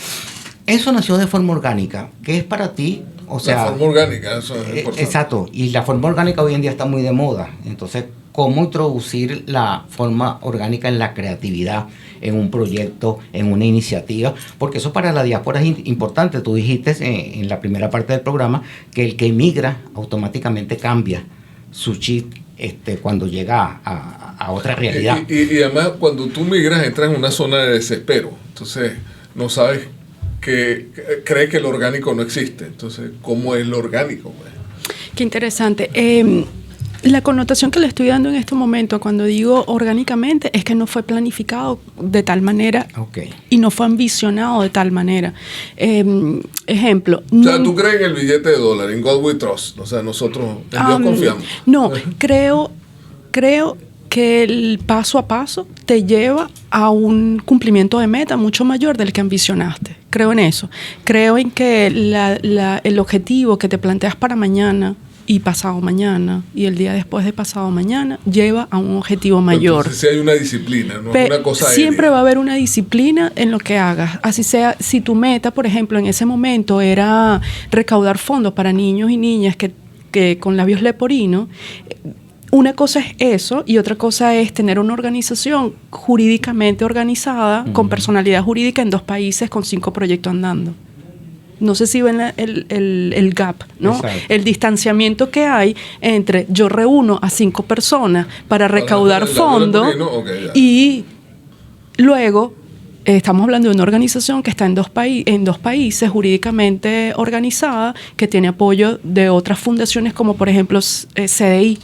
¿Qué es para ti? O sea, la forma orgánica, eso es importante. Exacto, y la forma orgánica hoy en día está muy de moda. Entonces, ¿cómo introducir la forma orgánica en la creatividad, en un proyecto, en una iniciativa? Porque eso para la diáspora es importante. Tú dijiste en la primera parte del programa que el que emigra automáticamente cambia su chip cuando llega a otra realidad. Y además, cuando tú migras, entras en una zona de desespero. Entonces, no sabes cree que el orgánico no existe. Entonces, ¿cómo es lo orgánico? Qué interesante. La connotación que le estoy dando en este momento cuando digo orgánicamente es que no fue planificado de tal manera y no fue ambicionado de tal manera. Ejemplo. O sea, ¿tú crees en el billete de dólar, en God We Trust? O sea, nosotros en Dios confiamos. No, creo que el paso a paso te lleva a un cumplimiento de meta mucho mayor del que ambicionaste. Creo en eso. Creo en que el objetivo que te planteas para mañana y pasado mañana y el día después de pasado mañana lleva a un objetivo mayor. Entonces, sí hay una disciplina, no es una cosa siempre aérea. va a haber una disciplina en lo que hagas. Así sea, si tu meta, por ejemplo, en ese momento era recaudar fondos para niños y niñas que que con labios leporino. Una cosa es eso y otra cosa es tener una organización jurídicamente organizada, con personalidad jurídica en 2 países con 5 proyectos andando. No sé si ven el gap, ¿no? Exacto. El distanciamiento que hay entre yo reúno a 5 personas para recaudar fondos y luego estamos hablando de una organización que está en dos países jurídicamente organizada, que tiene apoyo de otras fundaciones como por ejemplo CDI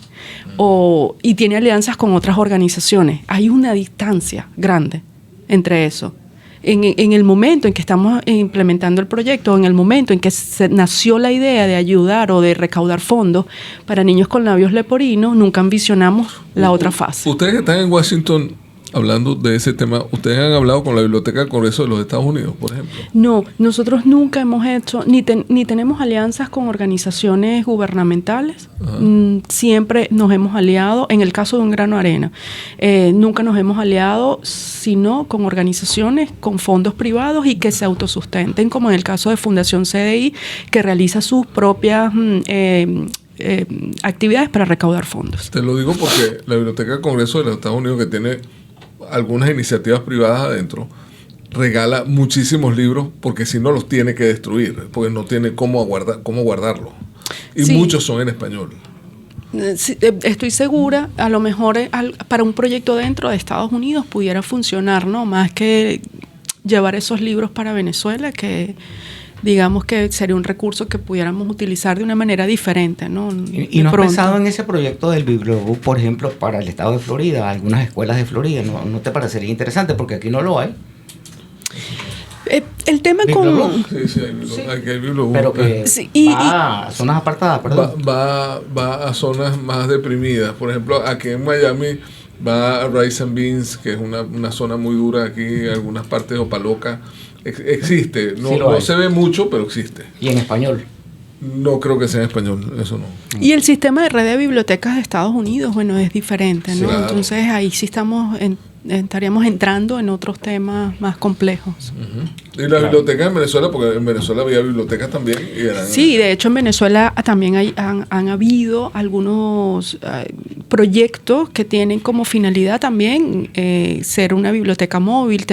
y tiene alianzas con otras organizaciones. Hay una distancia grande entre eso. En el momento en que estamos implementando el proyecto, en el momento en que nació la idea de ayudar o de recaudar fondos para niños con labios leporinos, nunca envisionamos la otra fase. Ustedes que están en Washington hablando de ese tema, ¿ustedes han hablado con la Biblioteca del Congreso de los Estados Unidos, por ejemplo? No, nosotros nunca hemos hecho, ni tenemos alianzas con organizaciones gubernamentales. Siempre nos hemos aliado, en el caso de Un Grano de Arena, nunca nos hemos aliado, sino con organizaciones con fondos privados y que se autosustenten, como en el caso de Fundación CDI, que realiza sus propias actividades para recaudar fondos. Te lo digo porque la Biblioteca del Congreso de los Estados Unidos, que tiene algunas iniciativas privadas adentro, regala muchísimos libros porque si no los tiene que destruir, porque no tiene cómo guardarlos. Y sí, muchos son en español. Sí, estoy segura, a lo mejor para un proyecto dentro de Estados Unidos pudiera funcionar, ¿no? Más que llevar esos libros para Venezuela, que digamos que sería un recurso que pudiéramos utilizar de una manera diferente, ¿no? ¿Y no has pensado en ese proyecto del Bibliobús, por ejemplo, para el estado de Florida, algunas escuelas de Florida? ¿No te parecería interesante? Porque aquí no lo hay. El tema con... Sí, aquí hay Bibliobús. Pero que va a zonas apartadas, perdón. Va a zonas más deprimidas. Por ejemplo, aquí en Miami va a Rice and Beans, que es una zona muy dura aquí, en algunas partes de Opaloca. Existe, no se ve mucho, pero existe. ¿Y en español? No creo que sea en español, eso no. Y el sistema de red de bibliotecas de Estados Unidos, bueno, es diferente, ¿no? Claro. Entonces ahí sí estaríamos entrando en otros temas más complejos. Y la biblioteca en Venezuela, porque en Venezuela había bibliotecas también. Sí, de hecho en Venezuela también han habido algunos proyectos que tienen como finalidad también ser una biblioteca móvil.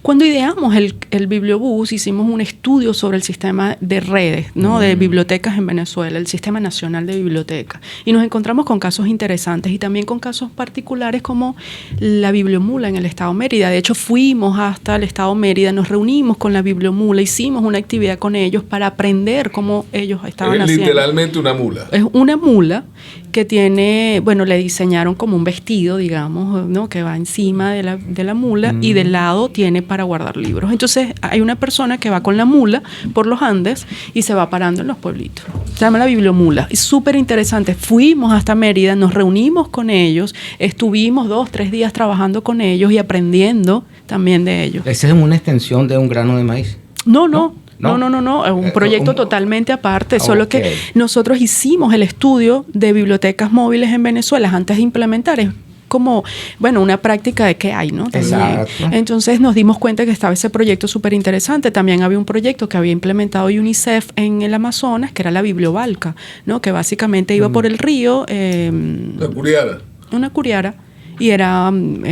Cuando ideamos el Bibliobús, hicimos un estudio sobre el sistema de redes, ¿no? De bibliotecas en Venezuela, el Sistema Nacional de Bibliotecas. Y nos encontramos con casos interesantes y también con casos particulares como la Bibliomula en el estado Mérida. De hecho, fuimos hasta el estado Mérida, nos reunimos con la Bibliomula, hicimos una actividad con ellos para aprender cómo ellos estaban haciendo. Literalmente una mula. Es una mula que tiene, bueno, le diseñaron como un vestido, digamos, ¿no? Que va encima de la mula y del lado tiene para guardar libros. Entonces hay una persona que va con la mula por los Andes y se va parando en los pueblitos. Se llama la Bibliomula. Es súper interesante. Fuimos hasta Mérida, nos reunimos con ellos, estuvimos 2-3 días trabajando con ellos y aprendiendo también de ellos. ¿Esa es una extensión de Un Grano de Maíz? No. Es un proyecto totalmente aparte, solo que nosotros hicimos el estudio de bibliotecas móviles en Venezuela antes de implementar. Es como, bueno, una práctica de qué hay, ¿no? Exacto. Entonces nos dimos cuenta que estaba ese proyecto súper interesante. También había un proyecto que había implementado UNICEF en el Amazonas, que era la Bibliobalca, ¿no? Que básicamente iba por el río. La curiara. Una curiara. Y eran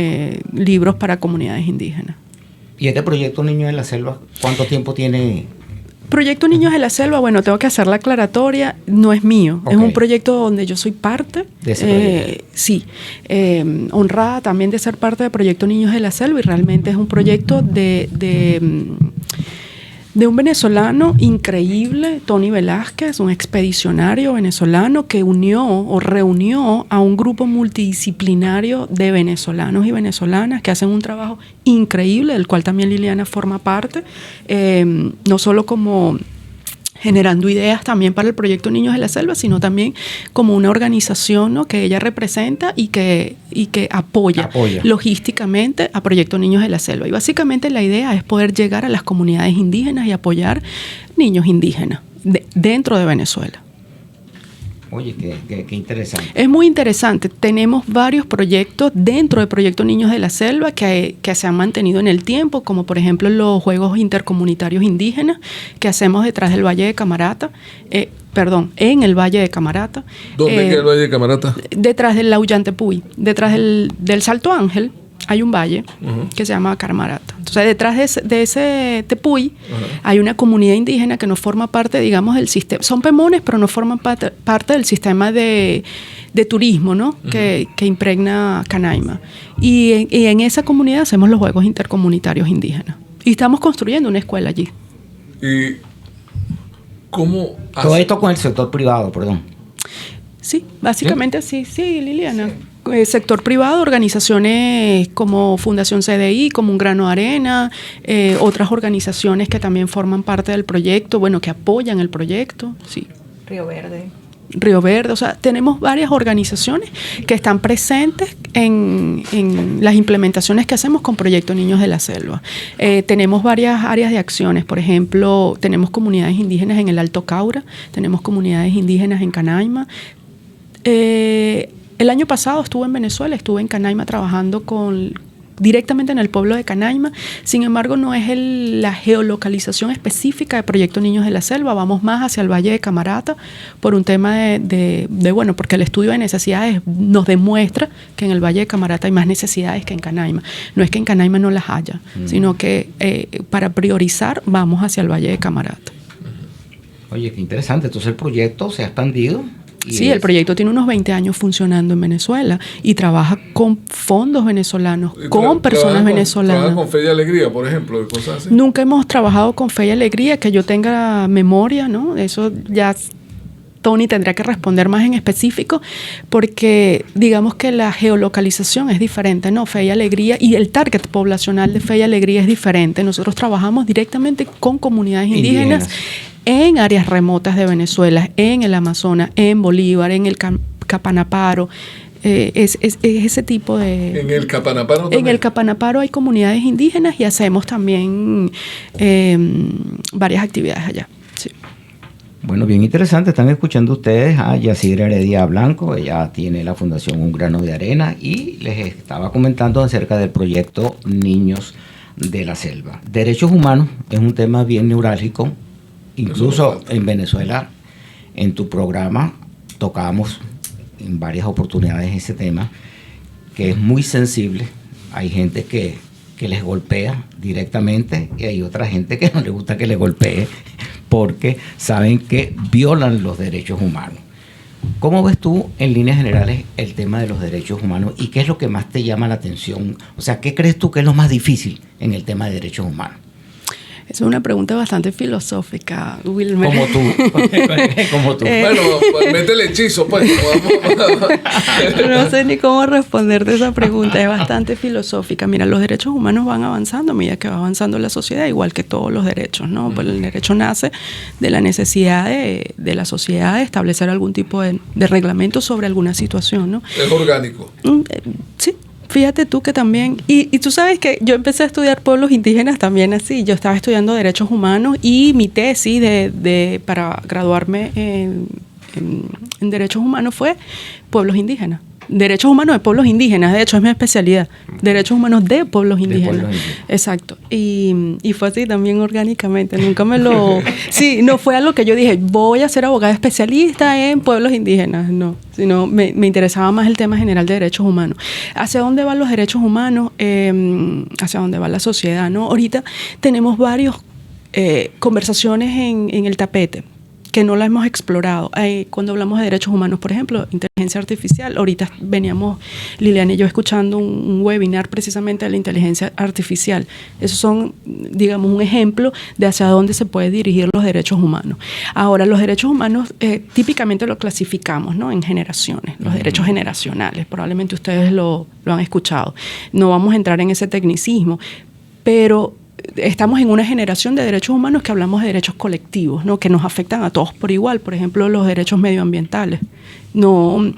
libros para comunidades indígenas. ¿Y este proyecto Niños de la Selva, cuánto tiempo tiene? Proyecto Niños de la Selva, bueno, tengo que hacer la aclaratoria, no es mío. Okay. Es un proyecto donde yo soy parte. De ese proyecto. Sí, honrada también de ser parte del Proyecto Niños de la Selva, y realmente es un proyecto de un venezolano increíble, Tony Velázquez, un expedicionario venezolano que reunió a un grupo multidisciplinario de venezolanos y venezolanas que hacen un trabajo increíble, del cual también Liliana forma parte, no solo como generando ideas también para el proyecto Niños de la Selva, sino también como una organización, ¿no? Que ella representa y que apoya logísticamente a Proyecto Niños de la Selva. Y básicamente la idea es poder llegar a las comunidades indígenas y apoyar niños indígenas dentro de Venezuela. Oye, qué interesante. Es muy interesante. Tenemos varios proyectos dentro del proyecto Niños de la Selva que se han mantenido en el tiempo, como por ejemplo los Juegos Intercomunitarios Indígenas que hacemos detrás del Valle de Camarata, en el Valle de Camarata. ¿Dónde queda el Valle de Camarata? Detrás del Lauyantepuy, detrás del Salto Ángel. Hay un valle que se llama Camarata. Entonces, detrás de ese tepuy hay una comunidad indígena que no forma parte, digamos, del sistema. Son pemones, pero no forman parte del sistema de turismo, ¿no? Que impregna Canaima. Y en esa comunidad hacemos los Juegos Intercomunitarios Indígenas. Y estamos construyendo una escuela allí. ¿Y cómo hace? Todo esto con el sector privado, perdón. Sí, básicamente sí, Liliana. Sector privado, organizaciones como Fundación CDI, como Un Grano de Arena, otras organizaciones que también forman parte del proyecto, que apoyan el proyecto, sí. Río Verde, o sea, tenemos varias organizaciones que están presentes en las implementaciones que hacemos con Proyecto Niños de la Selva. Tenemos varias áreas de acciones, por ejemplo, tenemos comunidades indígenas en el Alto Caura, tenemos comunidades indígenas en Canaima. El año pasado estuve en Venezuela, estuve en Canaima trabajando directamente en el pueblo de Canaima. Sin embargo, no es la geolocalización específica de Proyecto Niños de la Selva. Vamos más hacia el Valle de Camarata por un tema porque el estudio de necesidades nos demuestra que en el Valle de Camarata hay más necesidades que en Canaima. No es que en Canaima no las haya, sino que para priorizar vamos hacia el Valle de Camarata. Oye, qué interesante. Entonces el proyecto se ha expandido. Sí, el proyecto tiene unos 20 años funcionando en Venezuela y trabaja con fondos venezolanos, con personas venezolanas. ¿Trabaja con Fe y Alegría, por ejemplo, y cosas así? Nunca hemos trabajado con Fe y Alegría, que yo tenga memoria, ¿no? Eso ya Tony tendría que responder más en específico, porque digamos que la geolocalización es diferente, ¿no? Fe y Alegría y el target poblacional de Fe y Alegría es diferente. Nosotros trabajamos directamente con comunidades indígenas en áreas remotas de Venezuela, en el Amazonas, en Bolívar, en el Capanaparo. Es ese tipo de... ¿En el Capanaparo también? En el Capanaparo hay comunidades indígenas y hacemos también varias actividades allá. Sí. Bueno, bien interesante. Están escuchando ustedes a Yacira Heredia Blanco. Ella tiene la Fundación Un Grano de Arena y les estaba comentando acerca del proyecto Niños de la Selva. Derechos humanos es un tema bien neurálgico. Incluso en Venezuela, en tu programa, tocamos en varias oportunidades ese tema, que es muy sensible. Hay gente que les golpea directamente y hay otra gente que no le gusta que les golpee porque saben que violan los derechos humanos. ¿Cómo ves tú, en líneas generales, el tema de los derechos humanos y qué es lo que más te llama la atención? O sea, ¿qué crees tú que es lo más difícil en el tema de derechos humanos? Es una pregunta bastante filosófica, Wilmer. Como tú. Bueno, pues métele hechizo, pues. No sé ni cómo responderte esa pregunta, es bastante filosófica. Mira, los derechos humanos van avanzando a medida que va avanzando la sociedad, igual que todos los derechos, ¿no? Pues el derecho nace de la necesidad de la sociedad de establecer algún tipo de reglamento sobre alguna situación, ¿no? Es orgánico. Sí. Fíjate tú que también, y tú sabes que yo empecé a estudiar pueblos indígenas también así. Yo estaba estudiando derechos humanos y mi tesis para graduarme en derechos humanos fue pueblos indígenas. Derechos humanos de pueblos indígenas, de hecho es mi especialidad. Derechos humanos de pueblos indígenas. Exacto. Y fue así también orgánicamente. Nunca me lo... Sí, no fue algo que yo dije, voy a ser abogada especialista en pueblos indígenas. No, sino me interesaba más el tema general de derechos humanos. ¿Hacia dónde van los derechos humanos? ¿Hacia dónde va la sociedad? ¿No? Ahorita tenemos varias conversaciones en el tapete que no la hemos explorado. Cuando hablamos de derechos humanos, por ejemplo, inteligencia artificial, ahorita veníamos Liliana y yo escuchando un webinar precisamente de la inteligencia artificial. Esos son, digamos, un ejemplo de hacia dónde se puede dirigir los derechos humanos. Ahora, los derechos humanos típicamente lo clasificamos, ¿no? En generaciones, los derechos generacionales. Probablemente ustedes lo han escuchado. No vamos a entrar en ese tecnicismo, pero estamos en una generación de derechos humanos que hablamos de derechos colectivos, ¿no? Que nos afectan a todos por igual. Por ejemplo, los derechos medioambientales. No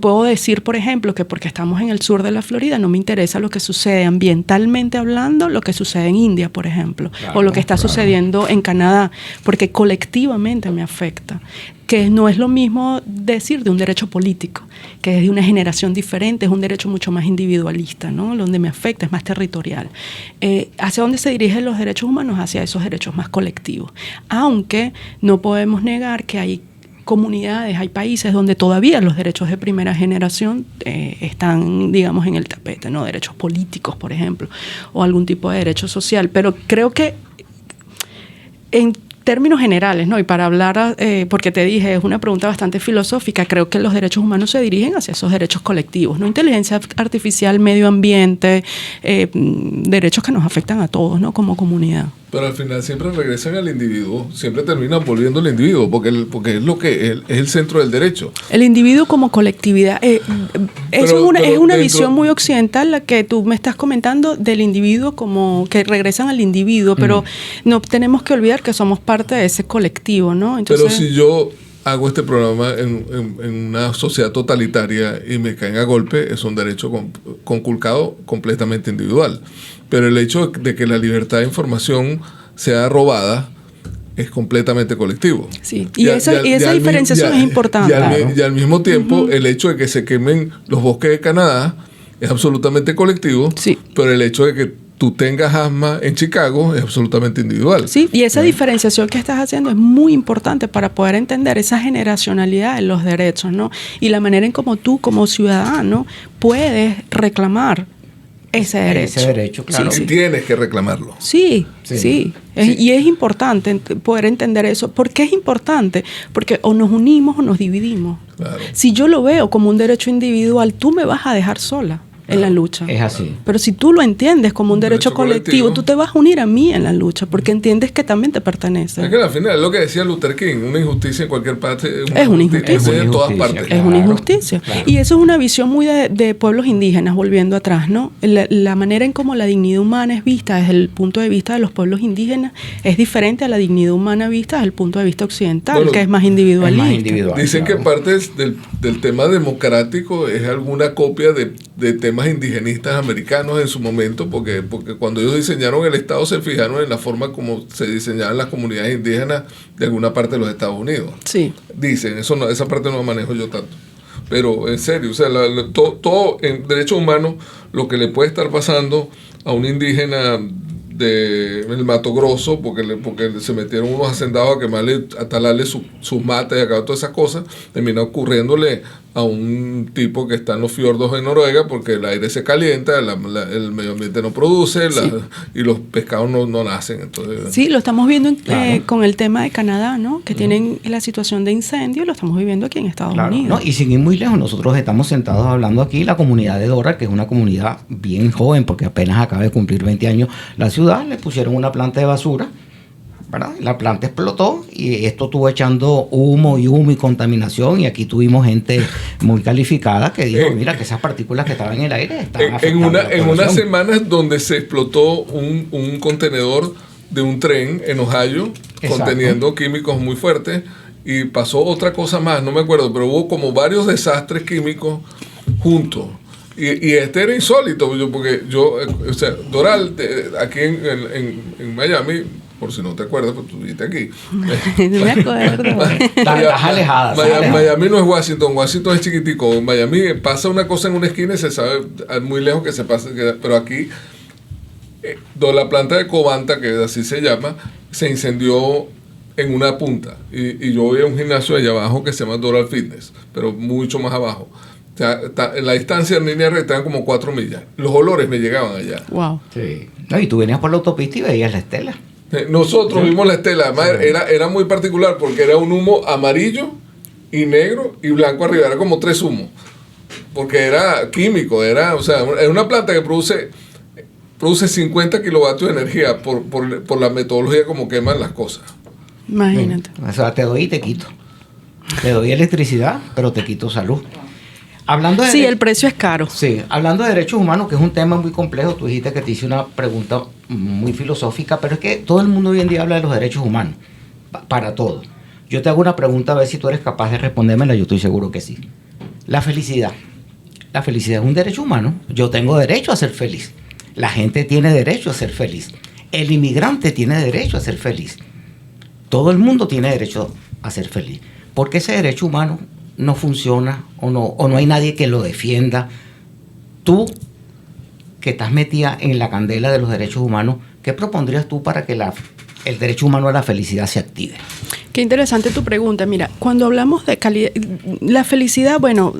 puedo decir, por ejemplo, que porque estamos en el sur de la Florida no me interesa lo que sucede ambientalmente hablando, lo que sucede en India, por ejemplo, o lo que está sucediendo en Canadá, porque colectivamente me afecta. que no es lo mismo decir de un derecho político, que es de una generación diferente, es un derecho mucho más individualista, ¿no? Donde me afecta, es más territorial. ¿Hacia dónde se dirigen los derechos humanos? Hacia esos derechos más colectivos. Aunque no podemos negar que hay comunidades, hay países donde todavía los derechos de primera generación están, digamos, en el tapete, ¿no? Derechos políticos, por ejemplo, o algún tipo de derecho social. Pero creo que en términos generales, ¿no? Y para hablar, porque te dije, es una pregunta bastante filosófica, creo que los derechos humanos se dirigen hacia esos derechos colectivos, ¿no? Inteligencia artificial, medio ambiente, derechos que nos afectan a todos, ¿no? Como comunidad. Pero al final siempre regresan al individuo, siempre terminan volviendo al individuo, porque es lo que es el centro del derecho. El individuo como colectividad. Eso es una visión muy occidental, la que tú me estás comentando, del individuo como que regresan al individuo, pero no tenemos que olvidar que somos parte de ese colectivo, ¿no? Entonces, pero si yo hago este programa en una sociedad totalitaria y me caen a golpe, es un derecho conculcado completamente individual. Pero el hecho de que la libertad de información sea robada es completamente colectivo. Sí, y esa diferenciación es importante. Y al mismo tiempo, el hecho de que se quemen los bosques de Canadá es absolutamente colectivo, sí. Pero el hecho de que tú tengas asma en Chicago es absolutamente individual. Sí, y esa diferenciación que estás haciendo es muy importante para poder entender esa generacionalidad en los derechos, ¿no? Y la manera en cómo tú, como ciudadano, puedes reclamar ese derecho. Ese derecho, claro. Sí, tienes que reclamarlo. Sí. Y es importante poder entender eso. ¿Por qué es importante? Porque o nos unimos o nos dividimos. Claro. Si yo lo veo como un derecho individual, tú me vas a dejar sola en la lucha. Es así. Pero si tú lo entiendes como un derecho colectivo, tú te vas a unir a mí en la lucha, porque entiendes que también te pertenece. Es que al final es lo que decía Luther King, una injusticia en cualquier parte es una injusticia. En todas partes. Es una injusticia. Claro. Y eso es una visión muy de pueblos indígenas, volviendo atrás, ¿no? La manera en cómo la dignidad humana es vista desde el punto de vista de los pueblos indígenas es diferente a la dignidad humana vista desde el punto de vista occidental, bueno, que es más individualista. Dicen que parte del tema democrático es alguna copia de temas indigenistas americanos en su momento, porque cuando ellos diseñaron el Estado se fijaron en la forma como se diseñaban las comunidades indígenas de alguna parte de los Estados Unidos. Sí. Dicen, esa parte no la manejo yo tanto. Pero en serio, o sea, todo en derechos humanos, lo que le puede estar pasando a un indígena del Mato Grosso, porque se metieron unos hacendados a talarle sus matas y acabar todas esas cosas, termina ocurriéndole a un tipo que está en los fiordos de Noruega porque el aire se calienta, el medio ambiente no produce, sí. Y los pescados no nacen. Entonces, sí, lo estamos viendo con el tema de Canadá, ¿no? Que tienen la situación de incendio, lo estamos viviendo aquí en Estados Unidos. No, y sin ir muy lejos, nosotros estamos sentados hablando aquí, la comunidad de Doral, que es una comunidad bien joven, porque apenas acaba de cumplir 20 años la ciudad, le pusieron una planta de basura, ¿verdad? La planta explotó y esto estuvo echando humo y contaminación, y aquí tuvimos gente muy calificada que dijo, mira, que esas partículas que estaban en el aire estaban afectando en unas semanas donde se explotó un contenedor de un tren en Ohio, exacto, conteniendo químicos muy fuertes, y pasó otra cosa más, no me acuerdo, pero hubo como varios desastres químicos juntos. Y este era insólito, porque o sea, Doral, aquí en Miami, por si no te acuerdas, pues tú viviste aquí. No me acuerdo. Estás alejada. Miami no es Washington es chiquitico. En Miami pasa una cosa en una esquina y se sabe muy lejos que se pasa, pero aquí, la planta de Covanta, que así se llama, se incendió en una punta. Y yo voy a un gimnasio allá abajo que se llama Doral Fitness, pero mucho más abajo. O sea, la distancia en línea recta eran como 4 millas. Los olores me llegaban allá. Wow. Sí. No, y tú venías por la autopista y veías la estela. Nosotros vimos la estela. Además, era muy particular porque era un humo amarillo y negro y blanco arriba. Era como 3 humos. Porque era químico. Era una planta que produce 50 kilovatios de energía por la metodología como queman las cosas. Imagínate. O sea, te doy y te quito. Te doy electricidad, pero te quito salud. Sí, el precio es caro. Sí, hablando de derechos humanos, que es un tema muy complejo, tú dijiste que te hice una pregunta muy filosófica, pero es que todo el mundo hoy en día habla de los derechos humanos, para todo. Yo te hago una pregunta a ver si tú eres capaz de respondérmela, yo estoy seguro que sí. La felicidad. La felicidad es un derecho humano. Yo tengo derecho a ser feliz. La gente tiene derecho a ser feliz. El inmigrante tiene derecho a ser feliz. Todo el mundo tiene derecho a ser feliz. porque ese derecho humano no funciona o no hay nadie que lo defienda. Tú, que estás metida en la candela de los derechos humanos, ¿qué propondrías tú para que el derecho humano a la felicidad se active? Qué interesante tu pregunta. Mira, cuando hablamos de calidad, la felicidad, bueno,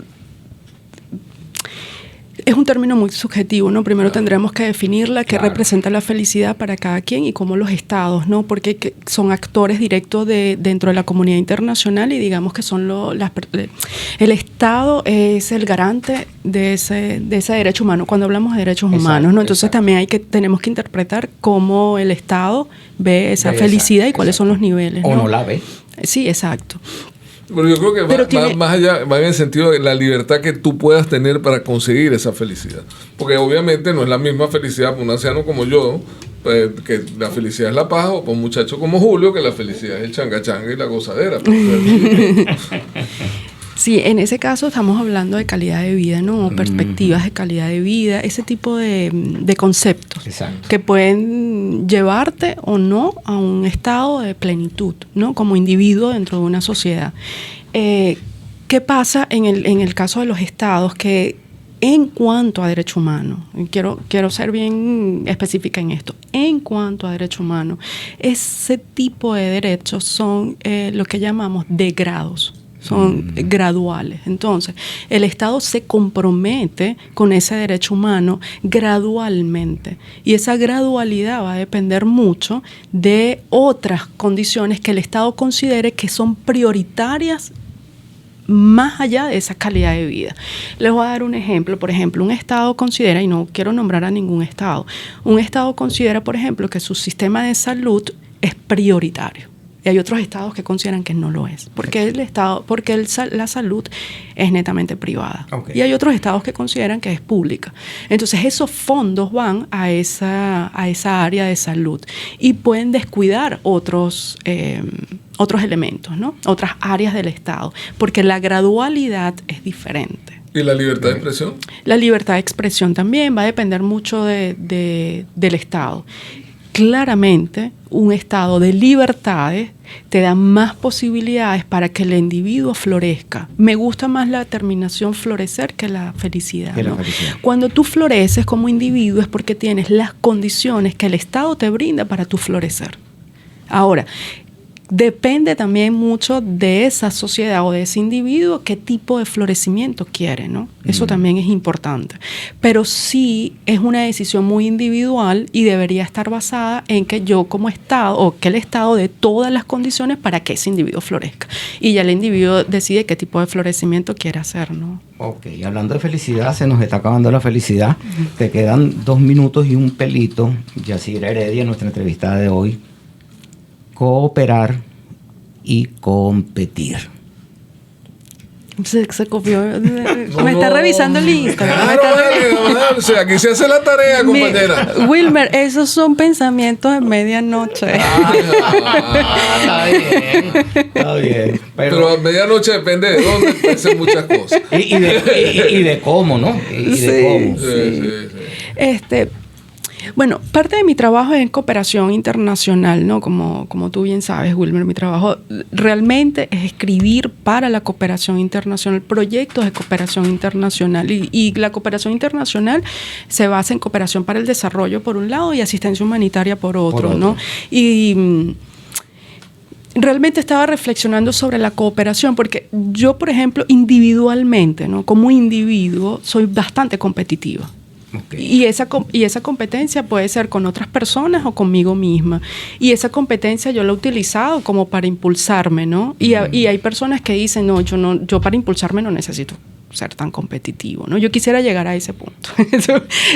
es un término muy subjetivo, ¿no? Primero tendremos que definirla, qué representa la felicidad para cada quien y cómo los estados, ¿no? Porque son actores directos dentro de la comunidad internacional y digamos que son el Estado es el garante de ese derecho humano, cuando hablamos de derechos humanos, ¿no? Entonces también tenemos que interpretar cómo el Estado ve esa felicidad y cuáles son los niveles, ¿no? O no la ve. Sí, exacto. Pero yo creo que va más allá, va en el sentido de la libertad que tú puedas tener para conseguir esa felicidad. Porque obviamente no es la misma felicidad para un anciano como yo, pues, que la felicidad es la paja, o para un muchacho como Julio, que la felicidad es el changa-changa y la gozadera. Sí, en ese caso estamos hablando de calidad de vida, ¿no? Perspectivas de calidad de vida, ese tipo de conceptos. Exacto. Que pueden llevarte o no a un estado de plenitud, ¿no? Como individuo dentro de una sociedad. ¿Qué pasa en el caso de los estados? Que en cuanto a derecho humano, quiero ser bien específica en esto, en cuanto a derecho humano, ese tipo de derechos son lo que llamamos de grados. Son graduales. Entonces, el Estado se compromete con ese derecho humano gradualmente. Y esa gradualidad va a depender mucho de otras condiciones que el Estado considere que son prioritarias más allá de esa calidad de vida. Les voy a dar un ejemplo. Por ejemplo, un Estado considera, y no quiero nombrar a ningún Estado, un Estado considera, por ejemplo, que su sistema de salud es prioritario. Y hay otros estados que consideran que no lo es, porque la salud es netamente privada. Okay. Y hay otros estados que consideran que es pública. Entonces esos fondos van a esa área de salud y pueden descuidar otros elementos, ¿no? Otras áreas del Estado, porque la gradualidad es diferente. ¿Y la libertad de expresión? La libertad de expresión también va a depender mucho del Estado. Claramente, un estado de libertades te da más posibilidades para que el individuo florezca. Me gusta más la terminación florecer que la felicidad, ¿no? Cuando tú floreces como individuo es porque tienes las condiciones que el Estado te brinda para tu florecer. Ahora, depende también mucho de esa sociedad o de ese individuo qué tipo de florecimiento quiere, ¿no? Eso también es importante. Pero sí es una decisión muy individual y debería estar basada en que yo como Estado o que el Estado dé todas las condiciones para que ese individuo florezca. Y ya el individuo decide qué tipo de florecimiento quiere hacer, ¿no? Ok, hablando de felicidad, se nos está acabando la felicidad. Te quedan 2 minutos y un pelito. Yacira Heredia, nuestra entrevistada de hoy. Cooperar y competir. Se copió. Me está revisando el Instagram. Claro, o sea, aquí se hace la tarea, compañera. Wilmer, esos son pensamientos de medianoche. Está bien. Pero a medianoche depende de dónde, parecen muchas cosas. Y de cómo, ¿no? De cómo. Sí. Bueno, parte de mi trabajo es en cooperación internacional, ¿no? Como tú bien sabes, Wilmer, mi trabajo realmente es escribir para la cooperación internacional, proyectos de cooperación internacional. Y la cooperación internacional se basa en cooperación para el desarrollo, por un lado, y asistencia humanitaria, por otro. ¿No? Y realmente estaba reflexionando sobre la cooperación, porque yo, por ejemplo, individualmente, ¿no? Como individuo, soy bastante competitiva. Okay. Y esa competencia puede ser con otras personas o conmigo misma. Y esa competencia yo la he utilizado como para impulsarme, ¿no? Y hay personas que dicen, yo para impulsarme no necesito ser tan competitivo, ¿no? Yo quisiera llegar a ese punto.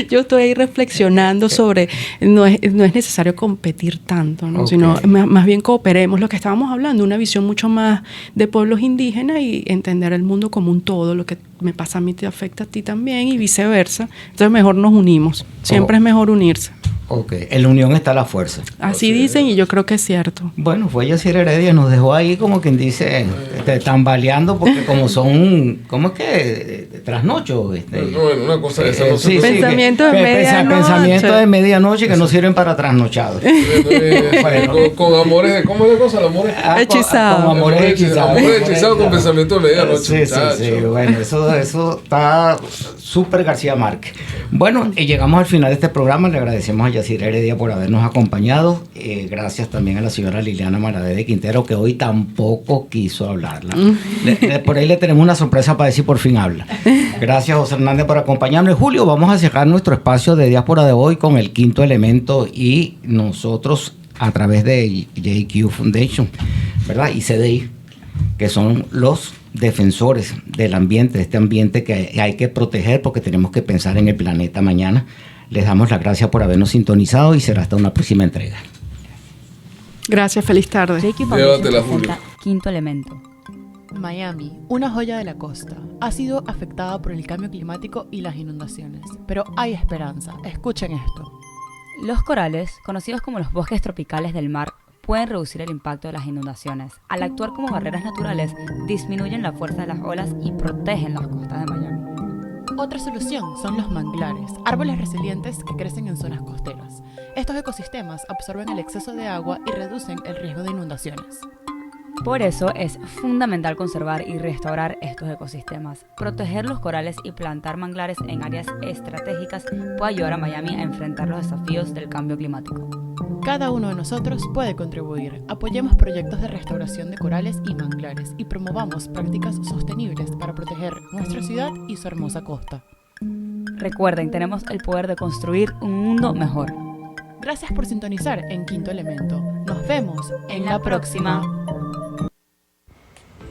Yo estoy ahí reflexionando sobre, no es necesario competir tanto, ¿no? Okay. Sino más bien cooperemos, lo que estábamos hablando, una visión mucho más de pueblos indígenas y entender el mundo como un todo, lo que me pasa a mí te afecta a ti también y viceversa. Entonces mejor nos unimos, siempre es mejor unirse. Ok, en la unión está la fuerza. Así dicen y yo creo que es cierto. Bueno, fue Yacir Heredia, nos dejó ahí como quien dice, tambaleando, porque como son, ¿cómo es que? Trasnocho. Bueno, una cosa de esa no se Pensamientos de medianoche. Pensamientos de medianoche que no sirven para trasnochados. Bueno, con amores, ¿cómo es la cosa? El amor hechizado. Con amores hechizados. Amores hechizados con pensamientos de medianoche. Sí, bueno, eso está súper García Márquez. Bueno, llegamos al final de este programa. Le agradecemos a Yacir Heredia por habernos acompañado. Gracias también a la señora Liliana Maravede Quintero, que hoy tampoco quiso hablarla. Por ahí le tenemos una sorpresa para ver si por fin habla. Gracias, José Hernández, por acompañarnos. Julio, vamos a cerrar nuestro espacio de Diáspora de hoy con el quinto elemento y nosotros a través de JQ Foundation, ¿verdad? Y CDI, que son los defensores del ambiente, de este ambiente que hay que proteger porque tenemos que pensar en el planeta mañana. Les damos las gracias por habernos sintonizado y será hasta una próxima entrega. Gracias, feliz tarde. JQ Foundation presenta Quinto Elemento. Miami, una joya de la costa, ha sido afectada por el cambio climático y las inundaciones. Pero hay esperanza. Escuchen esto. Los corales, conocidos como los bosques tropicales del mar, pueden reducir el impacto de las inundaciones. Al actuar como barreras naturales, disminuyen la fuerza de las olas y protegen las costas de Miami. Otra solución son los manglares, árboles resilientes que crecen en zonas costeras. Estos ecosistemas absorben el exceso de agua y reducen el riesgo de inundaciones. Por eso es fundamental conservar y restaurar estos ecosistemas. Proteger los corales y plantar manglares en áreas estratégicas puede ayudar a Miami a enfrentar los desafíos del cambio climático. Cada uno de nosotros puede contribuir. Apoyemos proyectos de restauración de corales y manglares y promovamos prácticas sostenibles para proteger nuestra ciudad y su hermosa costa. Recuerden, tenemos el poder de construir un mundo mejor. Gracias por sintonizar en Quinto Elemento. Nos vemos en la próxima.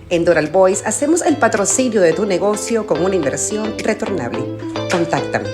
En Doral Boys hacemos el patrocinio de tu negocio con una inversión retornable. Contáctame